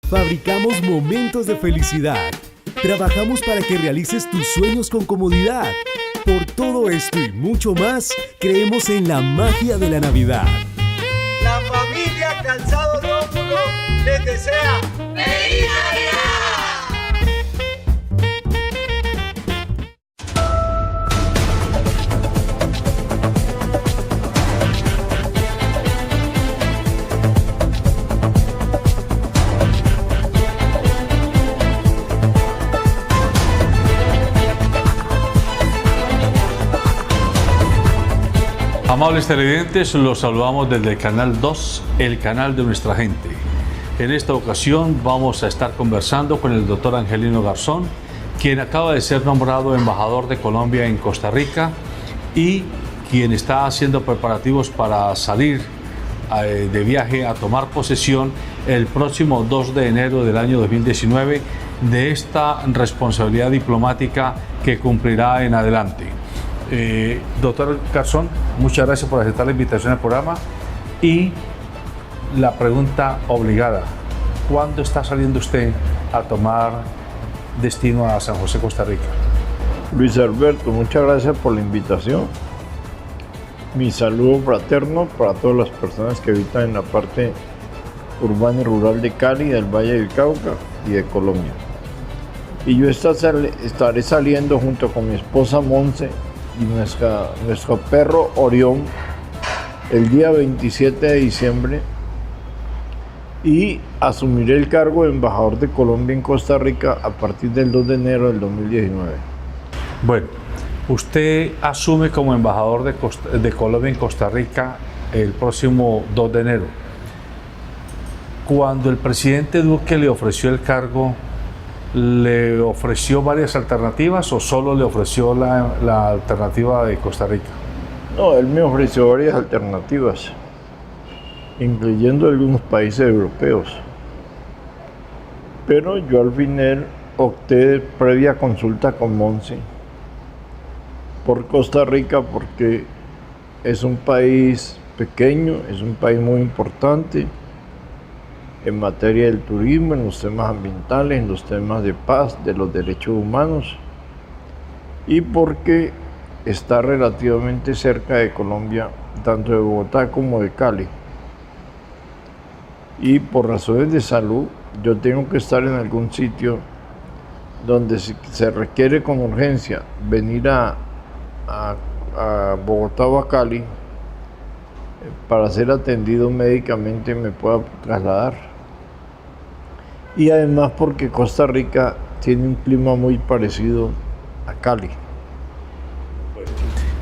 Fabricamos momentos de felicidad. Trabajamos para que realices tus sueños con comodidad. Por todo esto y mucho más, creemos en la magia de la Navidad. La familia Calzado Rómulo les desea ¡Feliz Navidad! Amables televidentes, los saludamos desde el Canal 2, el canal de nuestra gente. En esta ocasión vamos a estar conversando con el doctor Angelino Garzón, quien acaba de ser nombrado embajador de Colombia en Costa Rica y quien está haciendo preparativos para salir de viaje a tomar posesión el próximo 2 de enero del año 2019 de esta responsabilidad diplomática que cumplirá en adelante. Doctor Garzón, muchas gracias por aceptar la invitación al programa y la pregunta obligada: ¿cuándo está saliendo usted a tomar destino a San José, Costa Rica? Luis Alberto, muchas gracias por la invitación. Mi saludo fraterno para todas las personas que habitan en la parte urbana y rural de Cali, del Valle del Cauca y de Colombia. Y yo estaré saliendo junto con mi esposa Monse y nuestro perro Orión el día 27 de diciembre y asumiré el cargo de embajador de Colombia en Costa Rica a partir del 2 de enero del 2019. Bueno, usted asume como embajador de Colombia en Costa Rica el próximo 2 de enero. Cuando el presidente Duque le ofreció el cargo, ¿le ofreció varias alternativas o solo le ofreció la alternativa de Costa Rica? No, él me ofreció varias alternativas, incluyendo algunos países europeos. Pero yo al final opté, previa consulta con Monse, por Costa Rica porque es un país pequeño, es un país muy importante en materia del turismo, en los temas ambientales, en los temas de paz, de los derechos humanos, y porque está relativamente cerca de Colombia, tanto de Bogotá como de Cali. Y por razones de salud, yo tengo que estar en algún sitio donde se requiere con urgencia venir a Bogotá o a Cali para ser atendido médicamente me pueda trasladar. Y además porque Costa Rica tiene un clima muy parecido a Cali.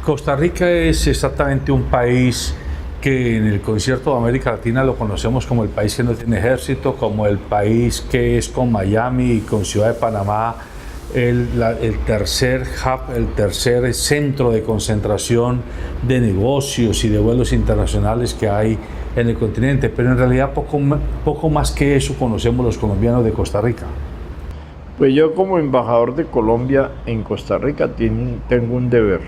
Costa Rica es exactamente un país que en el concierto de América Latina lo conocemos como el país que no tiene ejército, como el país que es con Miami y con Ciudad de Panamá el tercer hub, el tercer centro de concentración de negocios y de vuelos internacionales que hay en el continente, pero en realidad poco más que eso conocemos los colombianos de Costa Rica. Pues yo como embajador de Colombia en Costa Rica tengo un deber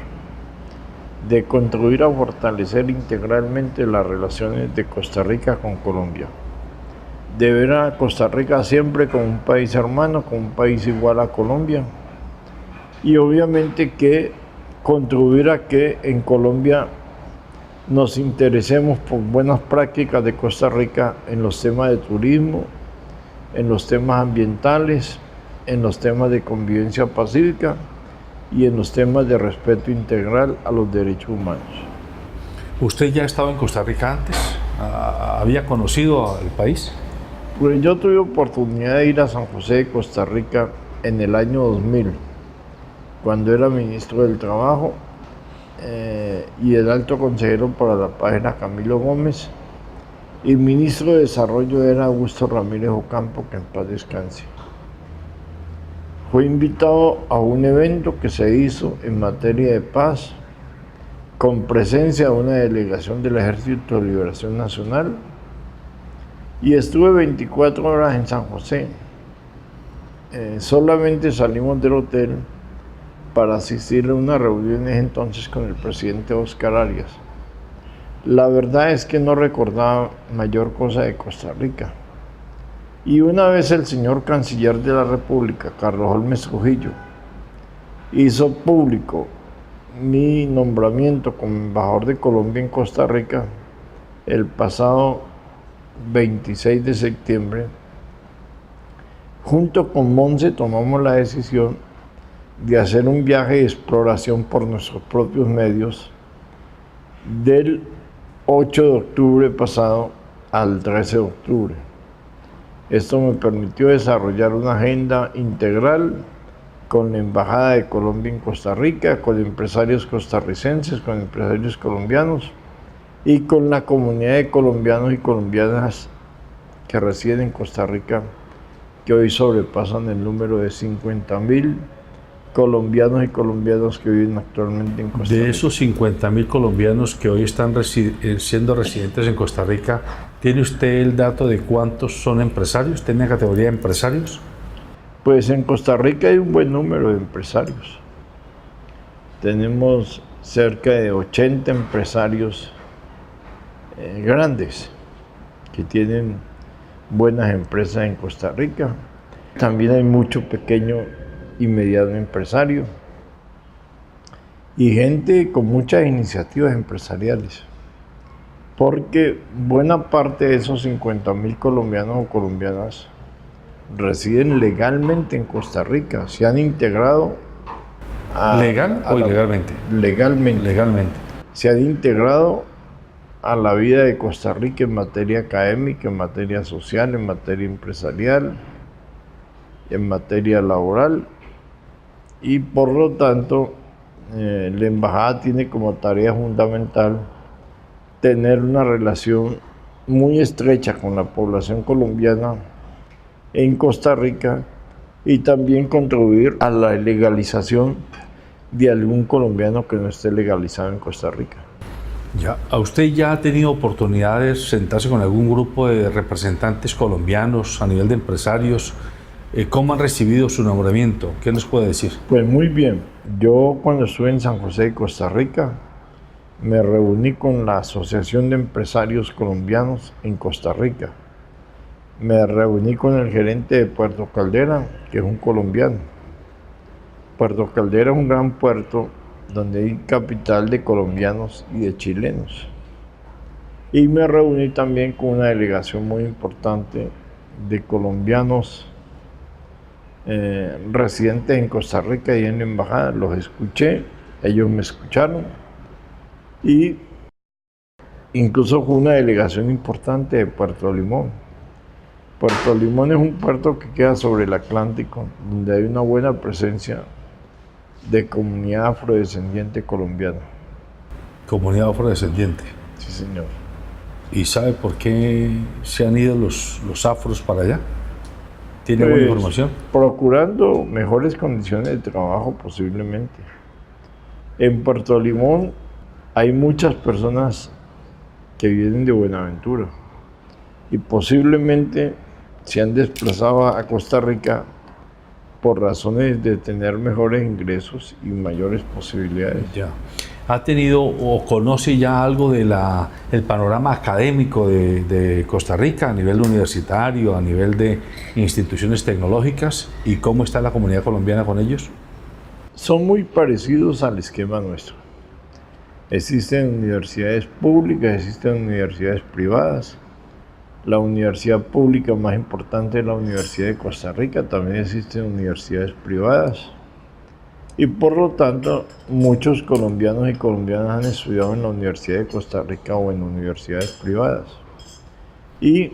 de contribuir a fortalecer integralmente las relaciones de Costa Rica con Colombia, de ver a Costa Rica siempre como un país hermano, como un país igual a Colombia, y obviamente que contribuir a que en Colombia nos interesemos por buenas prácticas de Costa Rica en los temas de turismo, en los temas ambientales, en los temas de convivencia pacífica y en los temas de respeto integral a los derechos humanos. ¿Usted ya ha estado en Costa Rica antes? ¿Había conocido el país? Pues yo tuve oportunidad de ir a San José de Costa Rica en el año 2000, cuando era ministro del Trabajo y el alto consejero para la paz era Camilo Gómez, y ministro de Desarrollo era Augusto Ramírez Ocampo, que en paz descanse. Fue invitado a un evento que se hizo en materia de paz, con presencia de una delegación del Ejército de Liberación Nacional, y estuve 24 horas en San José. Solamente salimos del hotel para asistir a una reunión entonces con el presidente Oscar Arias. La verdad es que no recordaba mayor cosa de Costa Rica. Y una vez el señor Canciller de la República, Carlos Holmes Trujillo, hizo público mi nombramiento como embajador de Colombia en Costa Rica el pasado 26 de septiembre, junto con Monse tomamos la decisión de hacer un viaje de exploración por nuestros propios medios del 8 de octubre pasado al 13 de octubre. Esto me permitió desarrollar una agenda integral con la Embajada de Colombia en Costa Rica, con empresarios costarricenses, con empresarios colombianos y con la comunidad de colombianos y colombianas que residen en Costa Rica, que hoy sobrepasan el número de 50.000 colombianos y colombianas que viven actualmente en Costa Rica. De esos 50.000 colombianos que hoy están siendo residentes en Costa Rica, ¿tiene usted el dato de cuántos son empresarios? ¿Tiene categoría de empresarios? Pues en Costa Rica hay un buen número de empresarios. Tenemos cerca de 80 empresarios grandes que tienen buenas empresas en Costa Rica. También hay mucho pequeño y mediano empresario y gente con muchas iniciativas empresariales, porque buena parte de esos 50.000 colombianos o colombianas residen legalmente en Costa Rica, se han integrado ¿Legal o ilegalmente? Legalmente. Se han integrado a la vida de Costa Rica en materia académica, en materia social, en materia empresarial, en materia laboral, y por lo tanto la embajada tiene como tarea fundamental tener una relación muy estrecha con la población colombiana en Costa Rica y también contribuir a la legalización de algún colombiano que no esté legalizado en Costa Rica. Ya. ¿A usted ya ha tenido oportunidad de sentarse con algún grupo de representantes colombianos a nivel de empresarios? ¿Cómo han recibido su nombramiento? ¿Qué nos puede decir? Pues muy bien. Yo cuando estuve en San José de Costa Rica me reuní con la Asociación de Empresarios Colombianos en Costa Rica. Me reuní con el gerente de Puerto Caldera, que es un colombiano. Puerto Caldera es un gran puerto donde hay capital de colombianos y de chilenos. Y me reuní también con una delegación muy importante de colombianos residentes en Costa Rica y en la embajada. Los escuché, ellos me escucharon y incluso fue una delegación importante de Puerto Limón. Puerto Limón es un puerto que queda sobre el Atlántico, donde hay una buena presencia de comunidad afrodescendiente colombiana. Comunidad afrodescendiente. Sí, señor. ¿Y sabe por qué se han ido los afros para allá? ¿Tiene Pues, alguna información? Procurando mejores condiciones de trabajo posiblemente. En Puerto Limón hay muchas personas que vienen de Buenaventura y posiblemente se han desplazado a Costa Rica por razones de tener mejores ingresos y mayores posibilidades. Ya. ¿Ha tenido o conoce ya algo del panorama académico de Costa Rica a nivel universitario, a nivel de instituciones tecnológicas, y cómo está la comunidad colombiana con ellos? Son muy parecidos al esquema nuestro. Existen universidades públicas, existen universidades privadas. La universidad pública más importante es la Universidad de Costa Rica, también existen universidades privadas. Y por lo tanto, muchos colombianos y colombianas han estudiado en la Universidad de Costa Rica o en universidades privadas. Y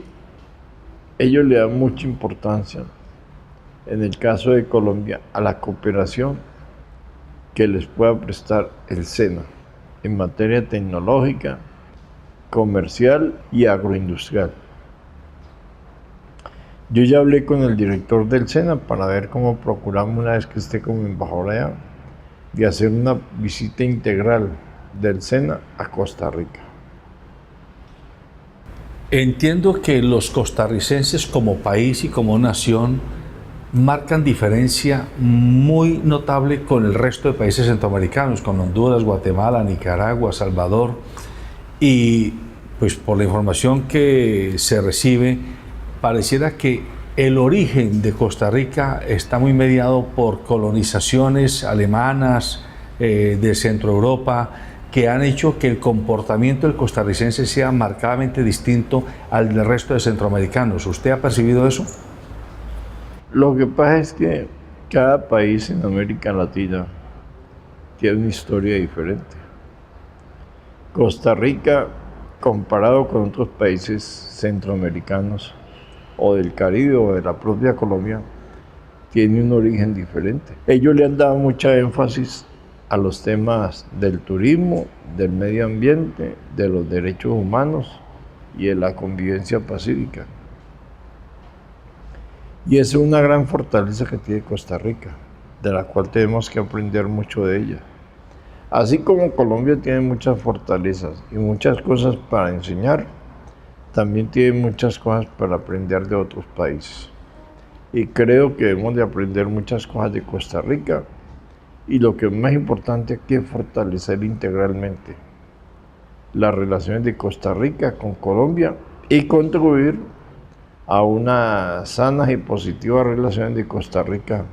ellos le dan mucha importancia, en el caso de Colombia, a la cooperación que les pueda prestar el SENA en materia tecnológica, comercial y agroindustrial. Yo ya hablé con el director del SENA para ver cómo procuramos, una vez que esté como embajador allá, de hacer una visita integral del SENA a Costa Rica. Entiendo que los costarricenses como país y como nación marcan diferencia muy notable con el resto de países centroamericanos, con Honduras, Guatemala, Nicaragua, Salvador, y pues por la información que se recibe, pareciera que el origen de Costa Rica está muy mediado por colonizaciones alemanas de Centro Europa, que han hecho que el comportamiento del costarricense sea marcadamente distinto al del resto de centroamericanos. ¿Usted ha percibido eso? Lo que pasa es que cada país en América Latina tiene una historia diferente. Costa Rica, comparado con otros países centroamericanos o del Caribe o de la propia Colombia, tiene un origen diferente. Ellos le han dado mucha énfasis a los temas del turismo, del medio ambiente, de los derechos humanos y de la convivencia pacífica. Y esa es una gran fortaleza que tiene Costa Rica, de la cual tenemos que aprender mucho de ella. Así como Colombia tiene muchas fortalezas y muchas cosas para enseñar, también tiene muchas cosas para aprender de otros países. Y creo que debemos de aprender muchas cosas de Costa Rica, y lo que es más importante es que fortalecer integralmente las relaciones de Costa Rica con Colombia y contribuir a unas sanas y positivas relaciones de Costa Rica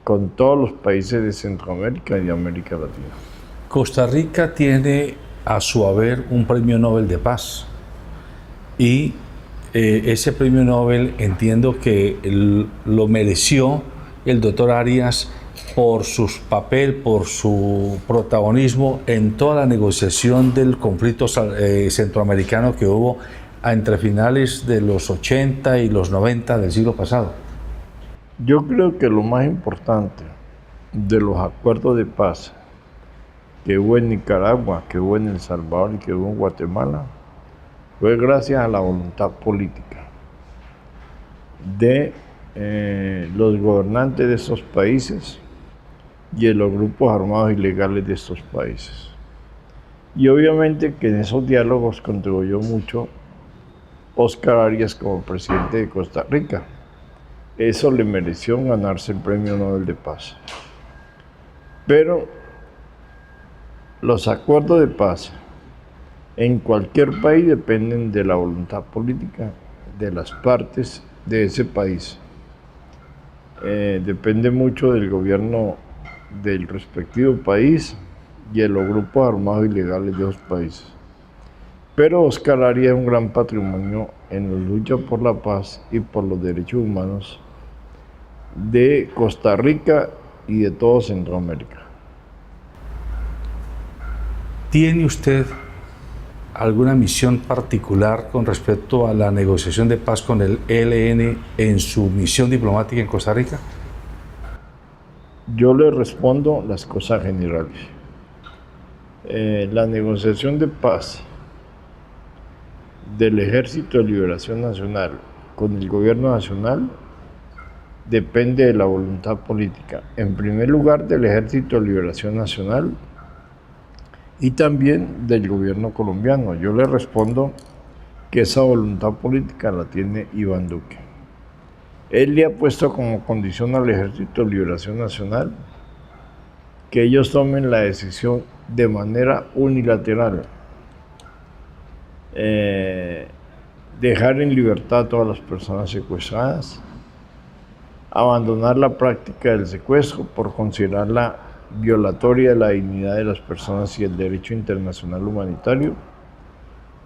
con todos los países de Centroamérica y de América Latina. Costa Rica tiene a su haber un premio Nobel de Paz y ese premio Nobel entiendo que lo mereció el doctor Arias por su papel, por su protagonismo en toda la negociación del conflicto centroamericano que hubo entre finales de los 80 y los 90 del siglo pasado. Yo creo que lo más importante de los acuerdos de paz que hubo en Nicaragua, que hubo en El Salvador y que hubo en Guatemala, fue gracias a la voluntad política de los gobernantes de esos países y de los grupos armados ilegales de estos países. Y obviamente que en esos diálogos contribuyó mucho Óscar Arias como presidente de Costa Rica. Eso le mereció ganarse el Premio Nobel de Paz. Pero los acuerdos de paz en cualquier país dependen de la voluntad política de las partes de ese país. Depende mucho del gobierno del respectivo país y de los grupos armados ilegales de esos países. Pero Óscar Arias es un gran patrimonio en la lucha por la paz y por los derechos humanos de Costa Rica y de todo Centroamérica. ¿Tiene usted alguna misión particular con respecto a la negociación de paz con el ELN en su misión diplomática en Costa Rica? Yo le respondo las cosas generales. La negociación de paz del Ejército de Liberación Nacional con el gobierno nacional depende de la voluntad política. En primer lugar, del Ejército de Liberación Nacional y también del gobierno colombiano. Yo le respondo que esa voluntad política la tiene Iván Duque. Él le ha puesto como condición al Ejército de Liberación Nacional que ellos tomen la decisión de manera unilateral, dejar en libertad a todas las personas secuestradas, abandonar la práctica del secuestro por considerarla violatoria de la dignidad de las personas y el derecho internacional humanitario,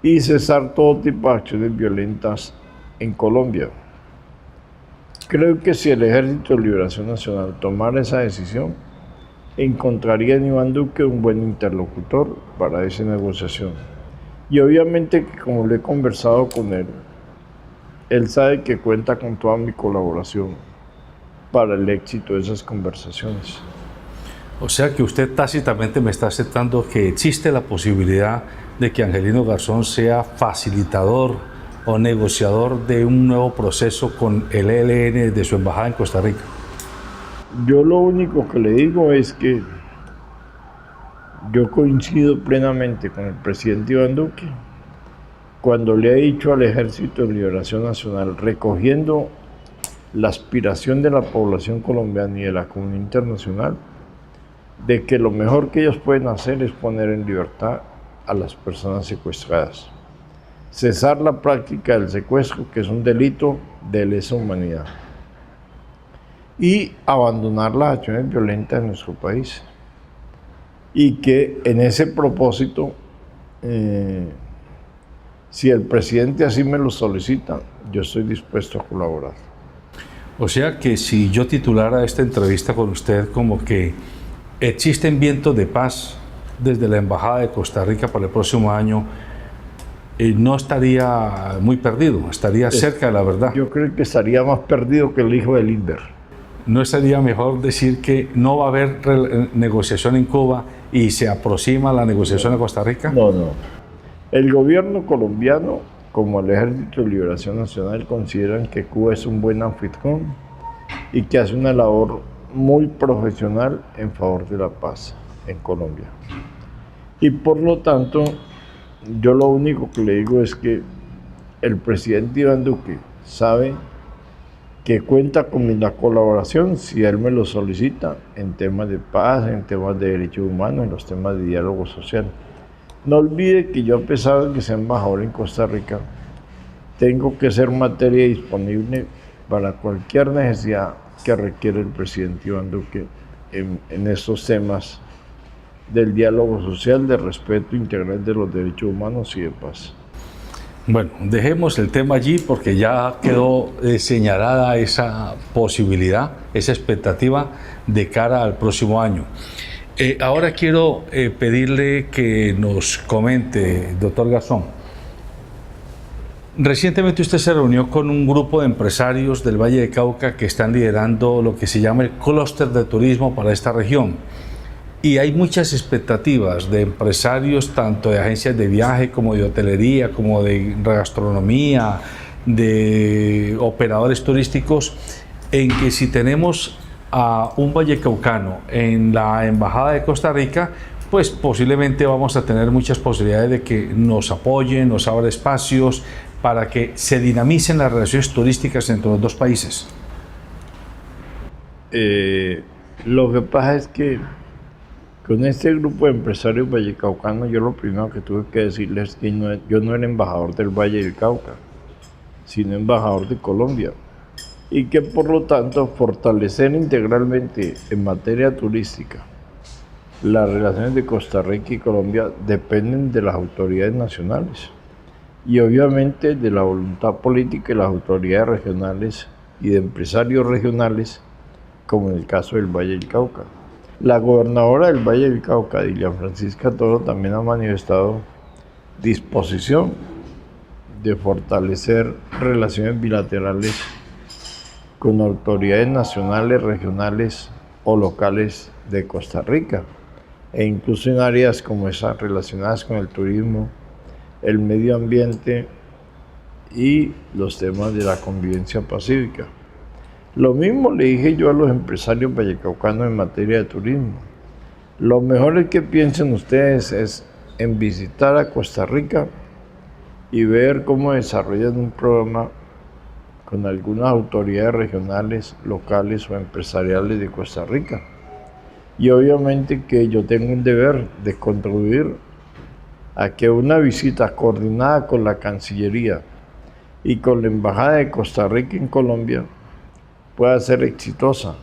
y cesar todo tipo de acciones violentas en Colombia. Creo que si el Ejército de Liberación Nacional tomara esa decisión, encontraría en Iván Duque un buen interlocutor para esa negociación. Y obviamente que como lo he conversado con él sabe que cuenta con toda mi colaboración para el éxito de esas conversaciones. O sea que usted tácitamente me está aceptando que existe la posibilidad de que Angelino Garzón sea facilitador o negociador de un nuevo proceso con el ELN de su embajada en Costa Rica. Yo lo único que le digo es que yo coincido plenamente con el presidente Iván Duque cuando le ha dicho al Ejército de Liberación Nacional, recogiendo la aspiración de la población colombiana y de la comunidad internacional, de que lo mejor que ellos pueden hacer es poner en libertad a las personas secuestradas. cesar la práctica del secuestro, que es un delito de lesa humanidad, y abandonar las acciones violentas en nuestro país. Y que en ese propósito, si el presidente así me lo solicita, yo estoy dispuesto a colaborar. O sea que si yo titulara esta entrevista con usted como que existen vientos de paz desde la Embajada de Costa Rica para el próximo año, no estaría muy perdido, estaría cerca de la verdad. Yo creo que estaría más perdido que el hijo de Lindbergh. ¿No estaría mejor decir que no va a haber negociación en Cuba y se aproxima la negociación a Costa Rica? No. El gobierno colombiano, como el Ejército de Liberación Nacional, consideran que Cuba es un buen anfitrión y que hace una labor muy profesional en favor de la paz en Colombia. Y por lo tanto, yo lo único que le digo es que el presidente Iván Duque sabe que cuenta con la colaboración, si él me lo solicita, en temas de paz, en temas de derechos humanos, en los temas de diálogo social. No olvide que yo, a pesar de que sea embajador en Costa Rica, tengo que ser materia disponible para cualquier necesidad que requiere el presidente Iván Duque en estos temas del diálogo social, de respeto integral de los derechos humanos y de paz. Bueno, dejemos el tema allí porque ya quedó señalada esa posibilidad, esa expectativa de cara al próximo año. Ahora quiero pedirle que nos comente, doctor Garzón. Recientemente usted se reunió con un grupo de empresarios del Valle de Cauca que están liderando lo que se llama el clúster de turismo para esta región. Y hay muchas expectativas de empresarios, tanto de agencias de viaje como de hotelería, como de gastronomía, de operadores turísticos, en que si tenemos a un vallecaucano en la Embajada de Costa Rica, pues posiblemente vamos a tener muchas posibilidades de que nos apoyen, nos abra espacios para que se dinamicen las relaciones turísticas entre los dos países. Lo que pasa es que con este grupo de empresarios vallecaucanos, yo lo primero que tuve que decirles es que yo no era embajador del Valle del Cauca, sino embajador de Colombia. Y que por lo tanto fortalecer integralmente en materia turística las relaciones de Costa Rica y Colombia dependen de las autoridades nacionales y obviamente de la voluntad política de las autoridades regionales y de empresarios regionales, como en el caso del Valle del Cauca. La gobernadora del Valle del Cauca, Dilian Francisca Toro, también ha manifestado disposición de fortalecer relaciones bilaterales con autoridades nacionales, regionales o locales de Costa Rica, e incluso en áreas como esas relacionadas con el turismo, el medio ambiente y los temas de la convivencia pacífica. Lo mismo le dije yo a los empresarios vallecaucanos en materia de turismo. Lo mejor es que piensen ustedes es en visitar a Costa Rica y ver cómo desarrollan un programa con algunas autoridades regionales, locales o empresariales de Costa Rica. Y obviamente que yo tengo un deber de contribuir a que una visita coordinada con la Cancillería y con la Embajada de Costa Rica en Colombia pueda ser exitosa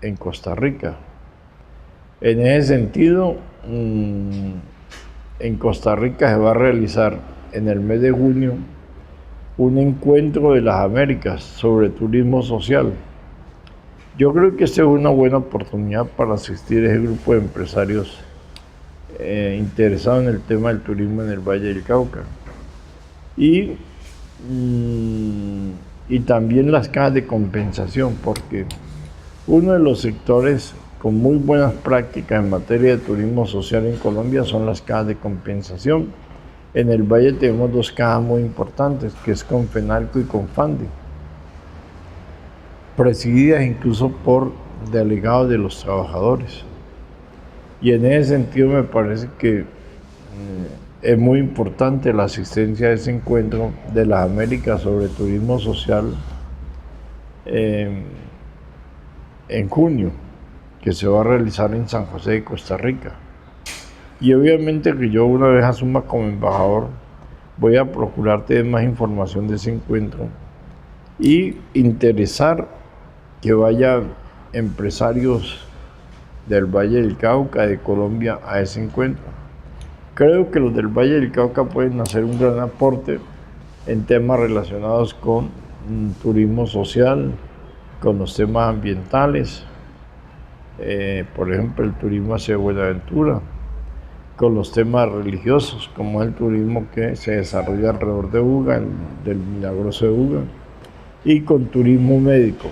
en Costa Rica. En ese sentido, en Costa Rica se va a realizar en el mes de junio un encuentro de las Américas sobre turismo social. Yo creo que esta es una buena oportunidad para asistir a ese grupo de empresarios interesados en el tema del turismo en el Valle del Cauca. Y también las cajas de compensación, porque uno de los sectores con muy buenas prácticas en materia de turismo social en Colombia son las cajas de compensación. En el Valle tenemos dos cajas muy importantes, que es Confenalco y Confandi, presididas incluso por delegados de los trabajadores. Y en ese sentido me parece que es muy importante la asistencia a ese encuentro de las Américas sobre turismo social en junio, que se va a realizar en San José de Costa Rica. Y obviamente que yo, una vez asuma como embajador, Voy a procurarte más información de ese encuentro y interesar que vayan empresarios del Valle del Cauca, de Colombia, a ese encuentro. Creo que los del Valle del Cauca pueden hacer un gran aporte en temas relacionados con turismo social, con los temas ambientales, por ejemplo el turismo hacia Buenaventura, con los temas religiosos, como el turismo que se desarrolla alrededor de Buga, del Milagroso de Buga, y con turismo médico,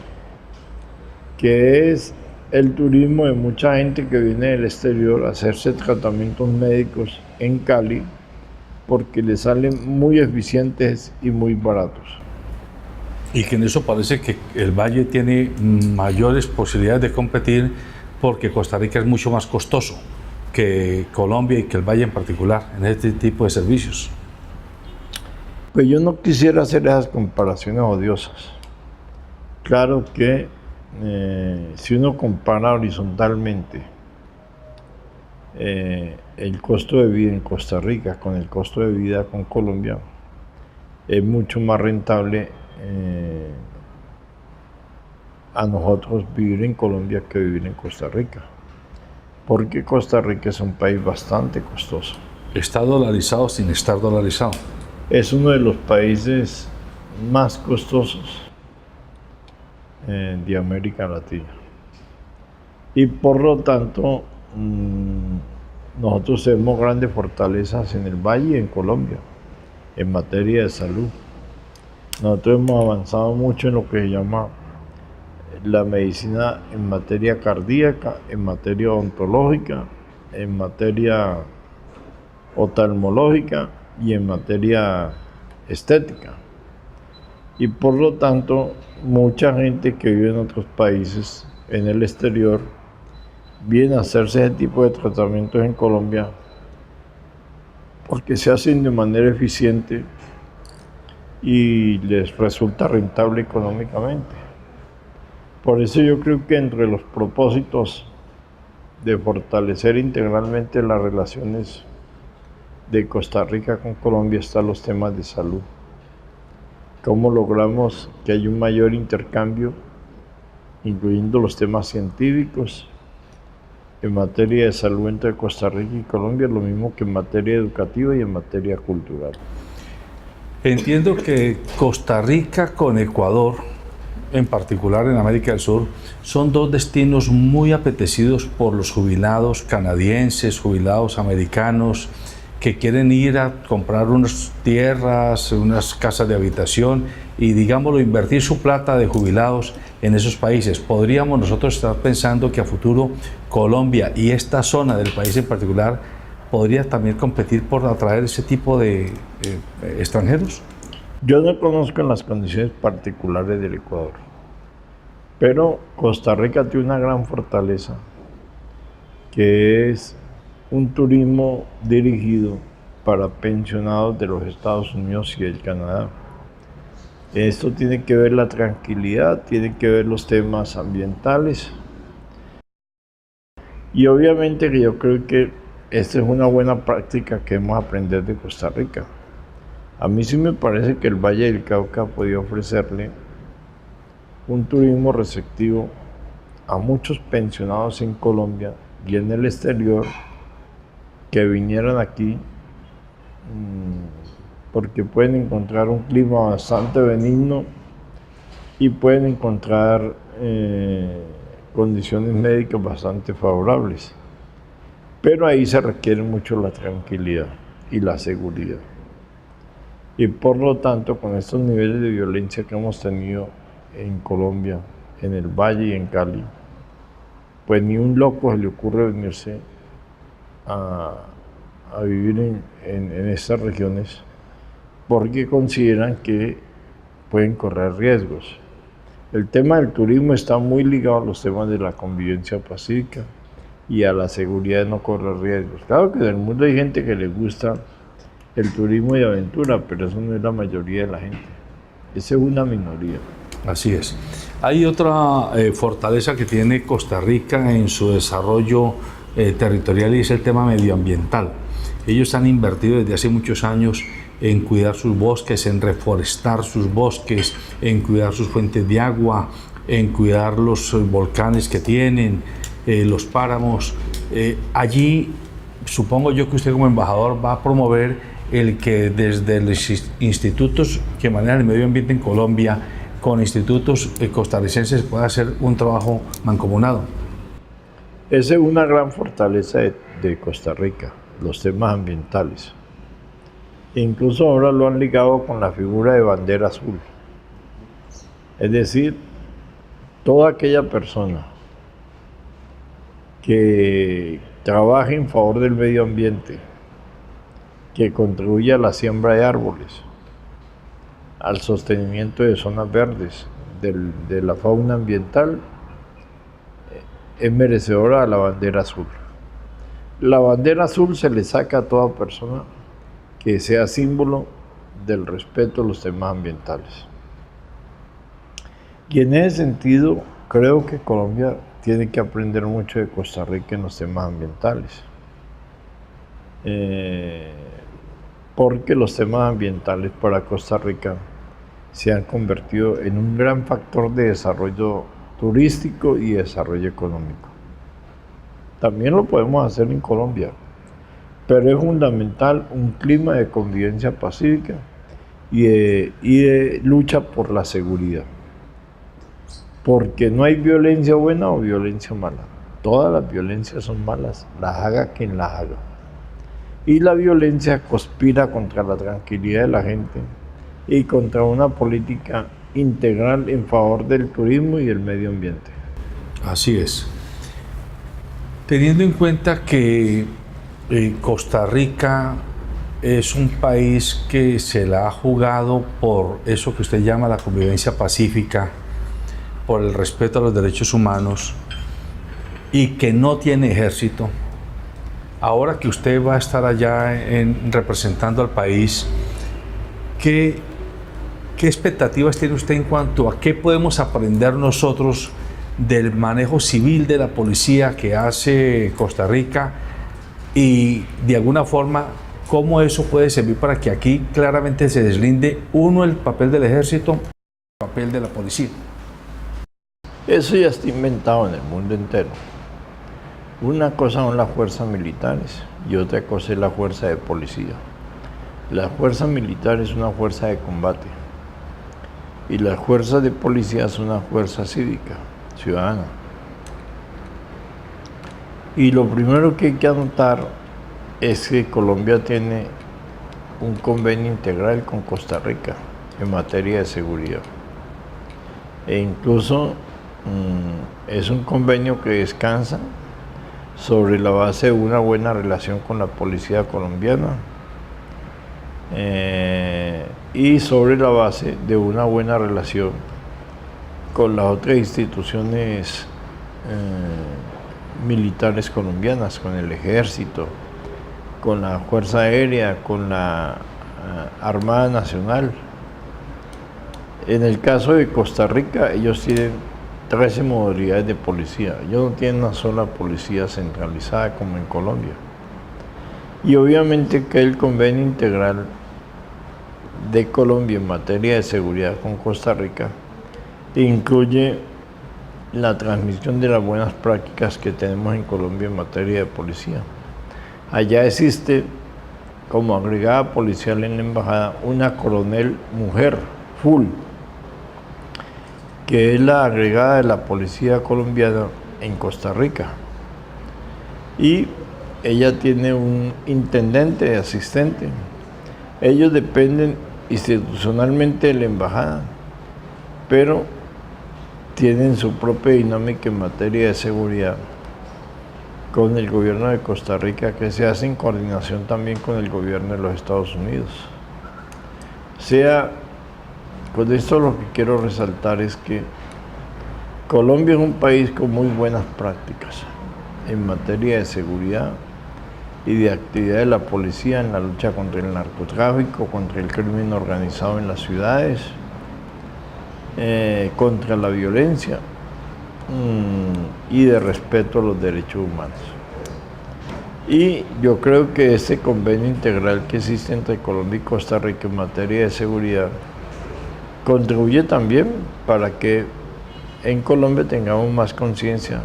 que es el turismo de mucha gente que viene del exterior a hacerse tratamientos médicos en Cali, porque les salen muy eficientes y muy baratos. Y que en eso parece que el Valle tiene mayores posibilidades de competir, porque Costa Rica es mucho más costoso que Colombia y que el Valle en particular en este tipo de servicios. Pues yo no quisiera hacer esas comparaciones odiosas. Claro que si uno compara horizontalmente el costo de vida en Costa Rica con el costo de vida con Colombia, es mucho más rentable a nosotros vivir en Colombia que vivir en Costa Rica, porque Costa Rica es un país bastante costoso. ¿Está dolarizado sin estar dolarizado? Es uno de los países más costosos de América Latina. Y por lo tanto, nosotros tenemos grandes fortalezas en el Valle y en Colombia, en materia de salud. Nosotros hemos avanzado mucho en lo que se llama la medicina en materia cardíaca, en materia odontológica, en materia oftalmológica y en materia estética. Y por lo tanto, mucha gente que vive en otros países, en el exterior, viene a hacerse ese tipo de tratamientos en Colombia porque se hacen de manera eficiente y les resulta rentable económicamente. Por eso yo creo que entre los propósitos de fortalecer integralmente las relaciones de Costa Rica con Colombia están los temas de salud. ¿Cómo logramos que haya un mayor intercambio, incluyendo los temas científicos, en materia de salud entre Costa Rica y Colombia, lo mismo que en materia educativa y en materia cultural? Entiendo que Costa Rica con Ecuador, en particular en América del Sur, son dos destinos muy apetecidos por los jubilados canadienses, jubilados americanos, que quieren ir a comprar unas tierras, unas casas de habitación y, digámoslo, invertir su plata de jubilados en esos países. ¿Podríamos nosotros estar pensando que a futuro Colombia y esta zona del país en particular podría también competir por atraer ese tipo de extranjeros? Yo no conozco las condiciones particulares del Ecuador, pero Costa Rica tiene una gran fortaleza, que es un turismo dirigido para pensionados de los Estados Unidos y del Canadá. Esto tiene que ver la tranquilidad, tiene que ver los temas ambientales. Y obviamente que yo creo que esta es una buena práctica que hemos aprendido de Costa Rica. A mí sí me parece que el Valle del Cauca podía ofrecerle un turismo receptivo a muchos pensionados en Colombia y en el exterior que vinieran aquí, porque pueden encontrar un clima bastante benigno y pueden encontrar condiciones médicas bastante favorables. Pero ahí se requiere mucho la tranquilidad y la seguridad. Y por lo tanto, con estos niveles de violencia que hemos tenido en Colombia, en el Valle y en Cali, pues ni un loco se le ocurre venirse a vivir en estas regiones, porque consideran que pueden correr riesgos. El tema del turismo está muy ligado a los temas de la convivencia pacífica y a la seguridad de no correr riesgos. Claro que en el mundo hay gente que le gusta el turismo de aventura, pero eso no es la mayoría de la gente. Esa es una minoría. Así es. Hay otra fortaleza que tiene Costa Rica en su desarrollo territorial y es el tema medioambiental. Ellos han invertido desde hace muchos años en cuidar sus bosques, en reforestar sus bosques, en cuidar sus fuentes de agua, en cuidar los volcanes que tienen, los páramos. Allí supongo yo que usted como embajador va a promover el que desde los institutos que manejan el medio ambiente en Colombia con institutos costarricenses pueda hacer un trabajo mancomunado. Esa es una gran fortaleza de Costa Rica, los temas ambientales. Incluso ahora lo han ligado con la figura de bandera azul. Es decir, toda aquella persona que trabaje en favor del medio ambiente, que contribuya a la siembra de árboles, al sostenimiento de zonas verdes, de la fauna ambiental, es merecedora de la bandera azul. La bandera azul se le saca a toda persona que sea símbolo del respeto a los temas ambientales. Y en ese sentido, creo que Colombia tiene que aprender mucho de Costa Rica en los temas ambientales. Porque los temas ambientales para Costa Rica se han convertido en un gran factor de desarrollo turístico y desarrollo económico. También lo podemos hacer en Colombia, pero es fundamental un clima de convivencia pacífica y de lucha por la seguridad. Porque no hay violencia buena o violencia mala. Todas las violencias son malas, las haga quien las haga. Y la violencia conspira contra la tranquilidad de la gente y contra una política integral en favor del turismo y del medio ambiente. Así es. Teniendo en cuenta que Costa Rica es un país que se la ha jugado por eso que usted llama la convivencia pacífica, por el respeto a los derechos humanos y que no tiene ejército, ahora que usted va a estar allá representando al país, ¿qué expectativas tiene usted en cuanto a qué podemos aprender nosotros del manejo civil de la policía que hace Costa Rica y de alguna forma cómo eso puede servir para que aquí claramente se deslinde uno el papel del ejército y el papel de la policía? Eso ya está inventado en el mundo entero. Una cosa son las fuerzas militares y otra cosa es la fuerza de policía. La fuerza militar es una fuerza de combate y las fuerzas de policía es una fuerza cívica, ciudadana. Y lo primero que hay que anotar es que Colombia tiene un convenio integral con Costa Rica en materia de seguridad. E incluso es un convenio que descansa sobre la base de una buena relación con la policía colombiana y sobre la base de una buena relación con las otras instituciones militares colombianas, con el ejército, con la Fuerza Aérea, con la Armada Nacional. En el caso de Costa Rica, ellos tienen 13 modalidades de policía. Ellos no tienen una sola policía centralizada como en Colombia. Y obviamente que el convenio integral de Colombia en materia de seguridad con Costa Rica incluye la transmisión de las buenas prácticas que tenemos en Colombia en materia de policía. Allá existe como agregada policial en la embajada una coronel mujer full, que es la agregada de la policía colombiana en Costa Rica. Y ella tiene un intendente, asistente. Ellos dependen institucionalmente de la embajada, pero tienen su propia dinámica en materia de seguridad con el gobierno de Costa Rica, que se hace en coordinación también con el gobierno de los Estados Unidos. Con esto lo que quiero resaltar es que Colombia es un país con muy buenas prácticas en materia de seguridad y de actividad de la policía en la lucha contra el narcotráfico, contra el crimen organizado en las ciudades, contra la violencia y de respeto a los derechos humanos. Y yo creo que este convenio integral que existe entre Colombia y Costa Rica en materia de seguridad contribuye también para que en Colombia tengamos más conciencia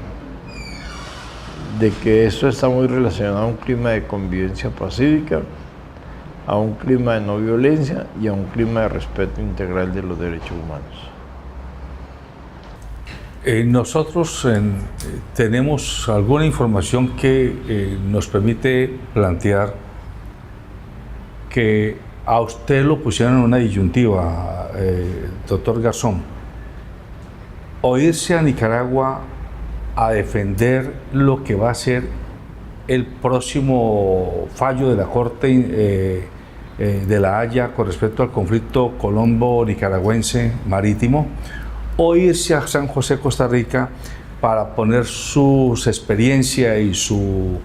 de que esto está muy relacionado a un clima de convivencia pacífica, a un clima de no violencia y a un clima de respeto integral de los derechos humanos. Nosotros tenemos alguna información que nos permite plantear que a usted lo pusieron en una disyuntiva, doctor Garzón, o irse a Nicaragua a defender lo que va a ser el próximo fallo de la Corte de La Haya con respecto al conflicto colombo-nicaragüense marítimo, o irse a San José, Costa Rica, para poner su experiencia y su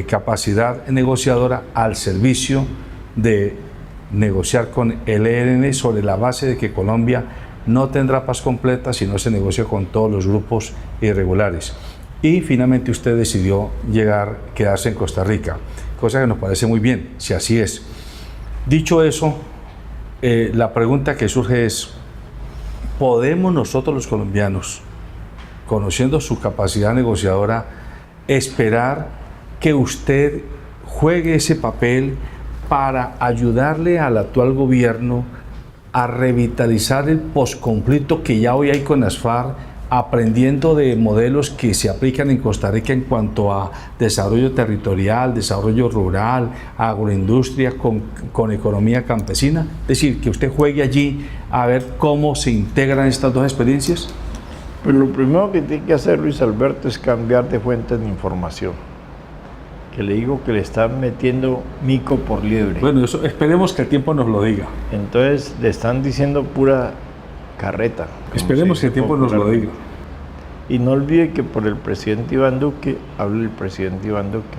capacidad negociadora al servicio de negociar con el ELN sobre la base de que Colombia no tendrá paz completa si no se negocia con todos los grupos irregulares. Y finalmente usted decidió quedarse en Costa Rica, cosa que nos parece muy bien, si así es. Dicho eso, la pregunta que surge es, ¿podemos nosotros los colombianos, conociendo su capacidad negociadora, esperar que usted juegue ese papel para ayudarle al actual gobierno a revitalizar el posconflicto que ya hoy hay con las FARC, aprendiendo de modelos que se aplican en Costa Rica en cuanto a desarrollo territorial, desarrollo rural, agroindustria con economía campesina? Es decir, que usted juegue allí a ver cómo se integran estas dos experiencias. Pues lo primero que tiene que hacer Luis Alberto es cambiar de fuentes de información. Que le digo que le están metiendo mico por liebre. Bueno, eso esperemos que el tiempo nos lo diga. Entonces le están diciendo pura carreta. Esperemos que el tiempo nos lo diga. Y no olvide que por el presidente Iván Duque habla el presidente Iván Duque.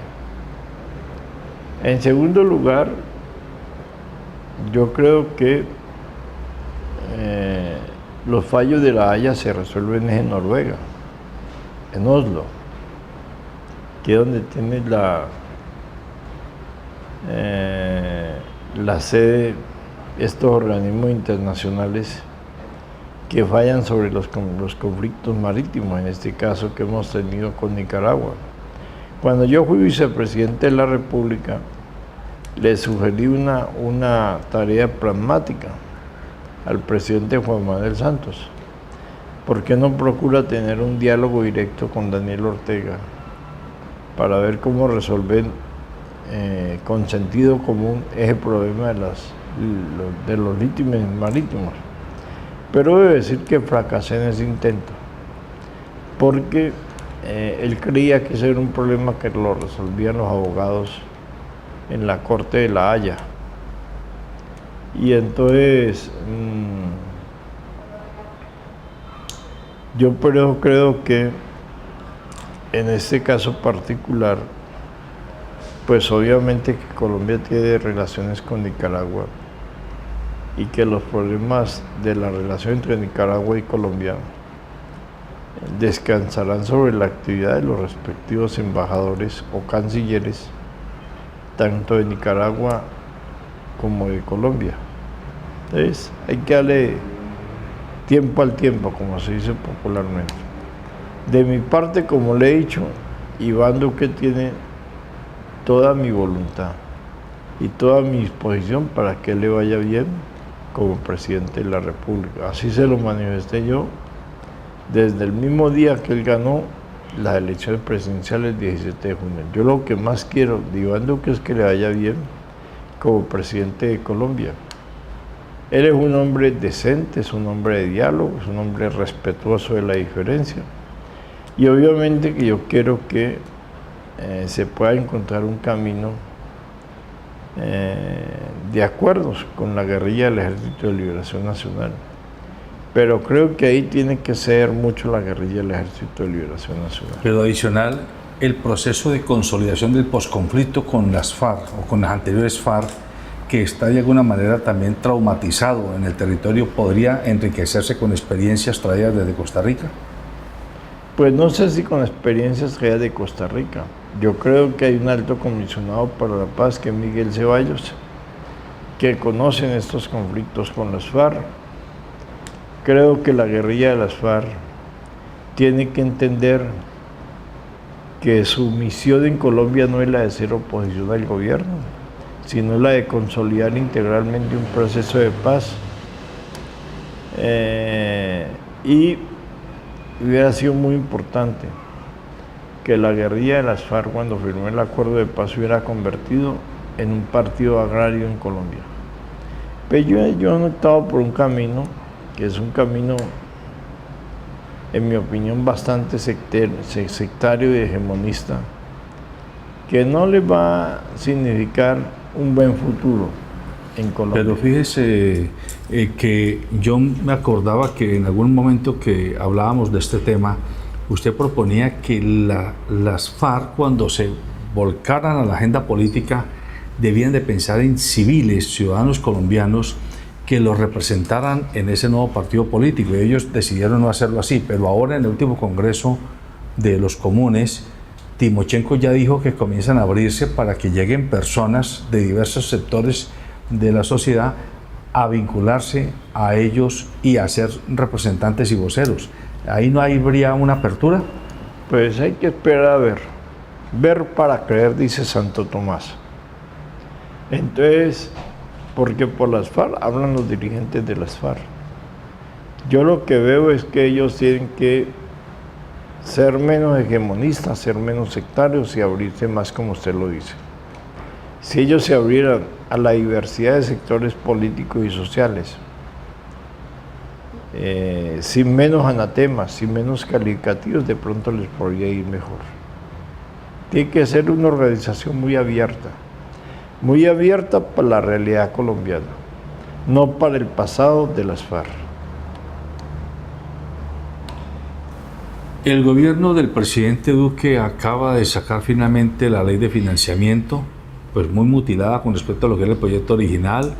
En segundo lugar, yo creo que los fallos de La Haya se resuelven en Noruega, en Oslo, que es donde tiene la sede estos organismos internacionales que fallan sobre los conflictos marítimos, en este caso que hemos tenido con Nicaragua. Cuando yo fui vicepresidente de la República, le sugerí una tarea pragmática al presidente Juan Manuel Santos. ¿Por qué no procura tener un diálogo directo con Daniel Ortega para ver cómo resolver con sentido común ese problema de los litigios marítimos? Pero debo decir que fracasé en ese intento, porque él creía que ese era un problema que lo resolvían los abogados en la Corte de La Haya. Y entonces yo creo que en este caso particular, pues obviamente que Colombia tiene relaciones con Nicaragua y que los problemas de la relación entre Nicaragua y Colombia descansarán sobre la actividad de los respectivos embajadores o cancilleres, tanto de Nicaragua como de Colombia. Entonces, hay que darle tiempo al tiempo, como se dice popularmente. De mi parte, como le he dicho, Iván Duque tiene toda mi voluntad y toda mi disposición para que le vaya bien como presidente de la República. Así se lo manifesté yo desde el mismo día que él ganó las elecciones presidenciales el 17 de junio. Yo lo que más quiero de Iván Duque es que le vaya bien como presidente de Colombia. Él es un hombre decente, es un hombre de diálogo, es un hombre respetuoso de la diferencia. Y obviamente que yo quiero que se pueda encontrar un camino de acuerdos con la guerrilla del Ejército de Liberación Nacional. Pero creo que ahí tiene que ser mucho la guerrilla del Ejército de Liberación Nacional. Pero adicional, el proceso de consolidación del posconflicto con las FARC o con las anteriores FARC, que está de alguna manera también traumatizado en el territorio, ¿podría enriquecerse con experiencias traídas desde Costa Rica? Pues no sé si con experiencias traídas de Costa Rica. Yo creo que hay un alto comisionado para la paz, que es Miguel Ceballos, que conocen estos conflictos con las FARC. Creo que la guerrilla de las FARC tiene que entender que su misión en Colombia no es la de ser oposición al gobierno, sino la de consolidar integralmente un proceso de paz. Y hubiera sido muy importante que la guerrilla de las FARC, cuando firmó el acuerdo de paz, se hubiera convertido en un partido agrario en Colombia. Pero yo he optado por un camino, que es un camino, en mi opinión, bastante sectario y hegemonista, que no le va a significar un buen futuro en Colombia. Pero fíjese que yo me acordaba que en algún momento que hablábamos de este tema, usted proponía que las FARC, cuando se volcaran a la agenda política, debían de pensar en civiles, ciudadanos colombianos, que los representaran en ese nuevo partido político. Y ellos decidieron no hacerlo así, pero ahora en el último Congreso de los Comunes, Timochenko ya dijo que comienzan a abrirse para que lleguen personas de diversos sectores de la sociedad a vincularse a ellos y a ser representantes y voceros. ¿Ahí no habría una apertura? Pues hay que esperar a ver. Ver para creer, dice Santo Tomás. Entonces, porque por las FARC hablan los dirigentes de las FARC. Yo lo que veo es que ellos tienen que ser menos hegemonistas, ser menos sectarios y abrirse más, como usted lo dice. Si ellos se abrieran a la diversidad de sectores políticos y sociales, sin menos anatemas, sin menos calificativos, de pronto les podría ir mejor. Tiene que ser una organización muy abierta para la realidad colombiana, no para el pasado de las FARC. El gobierno del presidente Duque acaba de sacar finalmente la ley de financiamiento, pues muy mutilada con respecto a lo que era el proyecto original.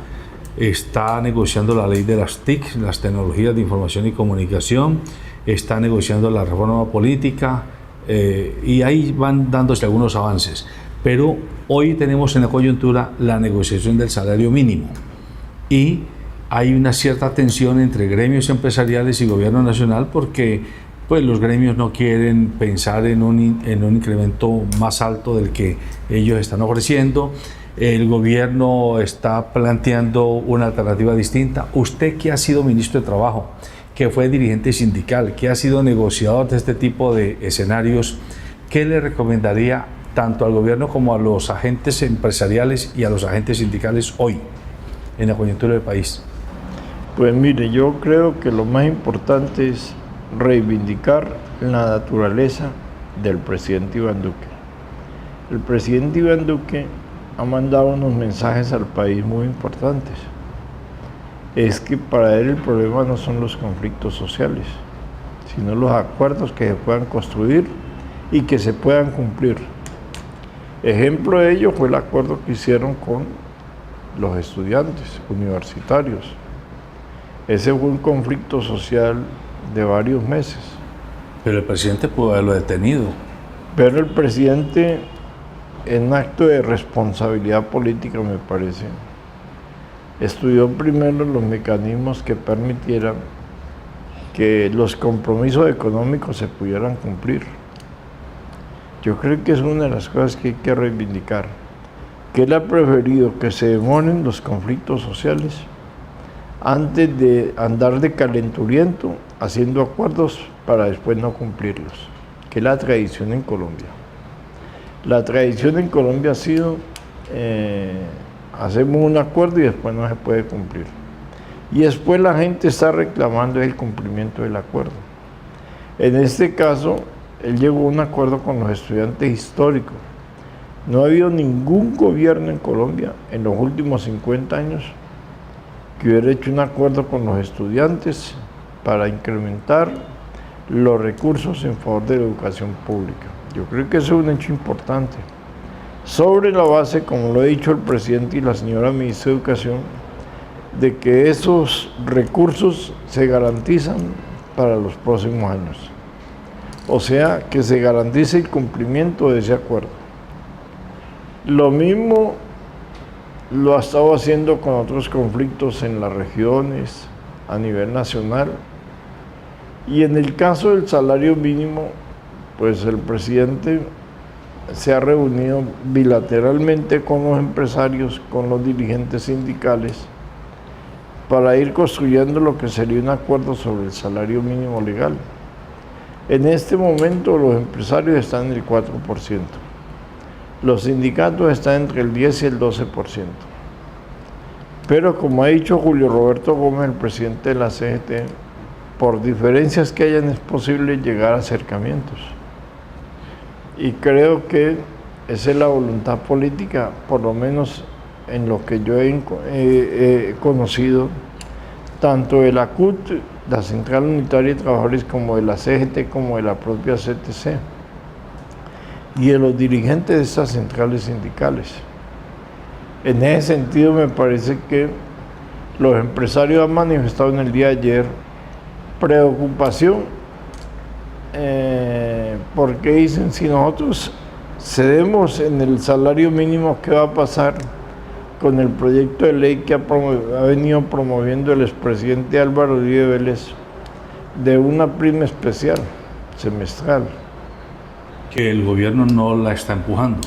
Está negociando la ley de las TIC, las tecnologías de información y comunicación, está negociando la reforma política, y ahí van dándose algunos avances. Pero hoy tenemos en la coyuntura la negociación del salario mínimo y hay una cierta tensión entre gremios empresariales y gobierno nacional, porque pues los gremios no quieren pensar en un incremento más alto del que ellos están ofreciendo. El gobierno está planteando una alternativa distinta. Usted, que ha sido ministro de Trabajo, que fue dirigente sindical, que ha sido negociador de este tipo de escenarios, ¿qué le recomendaría tanto al gobierno como a los agentes empresariales y a los agentes sindicales hoy, en la coyuntura del país? Pues mire, yo creo que lo más importante es reivindicar la naturaleza del presidente Iván Duque. El presidente Iván Duque ha mandado unos mensajes al país muy importantes. Es que para él el problema no son los conflictos sociales, sino los acuerdos que se puedan construir y que se puedan cumplir. Ejemplo de ello fue el acuerdo que hicieron con los estudiantes universitarios. Ese fue un conflicto social de varios meses. Pero el presidente pudo haberlo detenido. Pero el presidente, en acto de responsabilidad política, me parece, estudió primero los mecanismos que permitieran que los compromisos económicos se pudieran cumplir. Yo creo que es una de las cosas que hay que reivindicar, que él ha preferido que se demoren los conflictos sociales antes de andar de calenturiento haciendo acuerdos para después no cumplirlos, que es la tradición en Colombia. La tradición en Colombia ha sido, hacemos un acuerdo y después no se puede cumplir. Y después la gente está reclamando el cumplimiento del acuerdo. En este caso, él llegó a un acuerdo con los estudiantes históricos. No ha habido ningún gobierno en Colombia en los últimos 50 años que hubiera hecho un acuerdo con los estudiantes para incrementar los recursos en favor de la educación pública. Yo creo que eso es un hecho importante. Sobre la base, como lo ha dicho el presidente y la señora ministra de Educación, de que esos recursos se garantizan para los próximos años. O sea, que se garantice el cumplimiento de ese acuerdo. Lo mismo lo ha estado haciendo con otros conflictos en las regiones, a nivel nacional. Y en el caso del salario mínimo, pues el presidente se ha reunido bilateralmente con los empresarios, con los dirigentes sindicales, para ir construyendo lo que sería un acuerdo sobre el salario mínimo legal. En este momento los empresarios están en el 4%, los sindicatos están entre el 10 y el 12%. Pero como ha dicho Julio Roberto Gómez, el presidente de la CGT, por diferencias que hayan es posible llegar a acercamientos. Y creo que esa es la voluntad política, por lo menos en lo que yo he conocido, tanto de la CUT, la Central Unitaria de Trabajadores, como de la CGT, como de la propia CTC, y de los dirigentes de estas centrales sindicales. En ese sentido, me parece que los empresarios han manifestado en el día de ayer preocupación, porque dicen, si nosotros cedemos en el salario mínimo, ¿qué va a pasar con el proyecto de ley que ha venido promoviendo el expresidente Álvaro Uribe Vélez de una prima especial, semestral? Que el gobierno no la está empujando.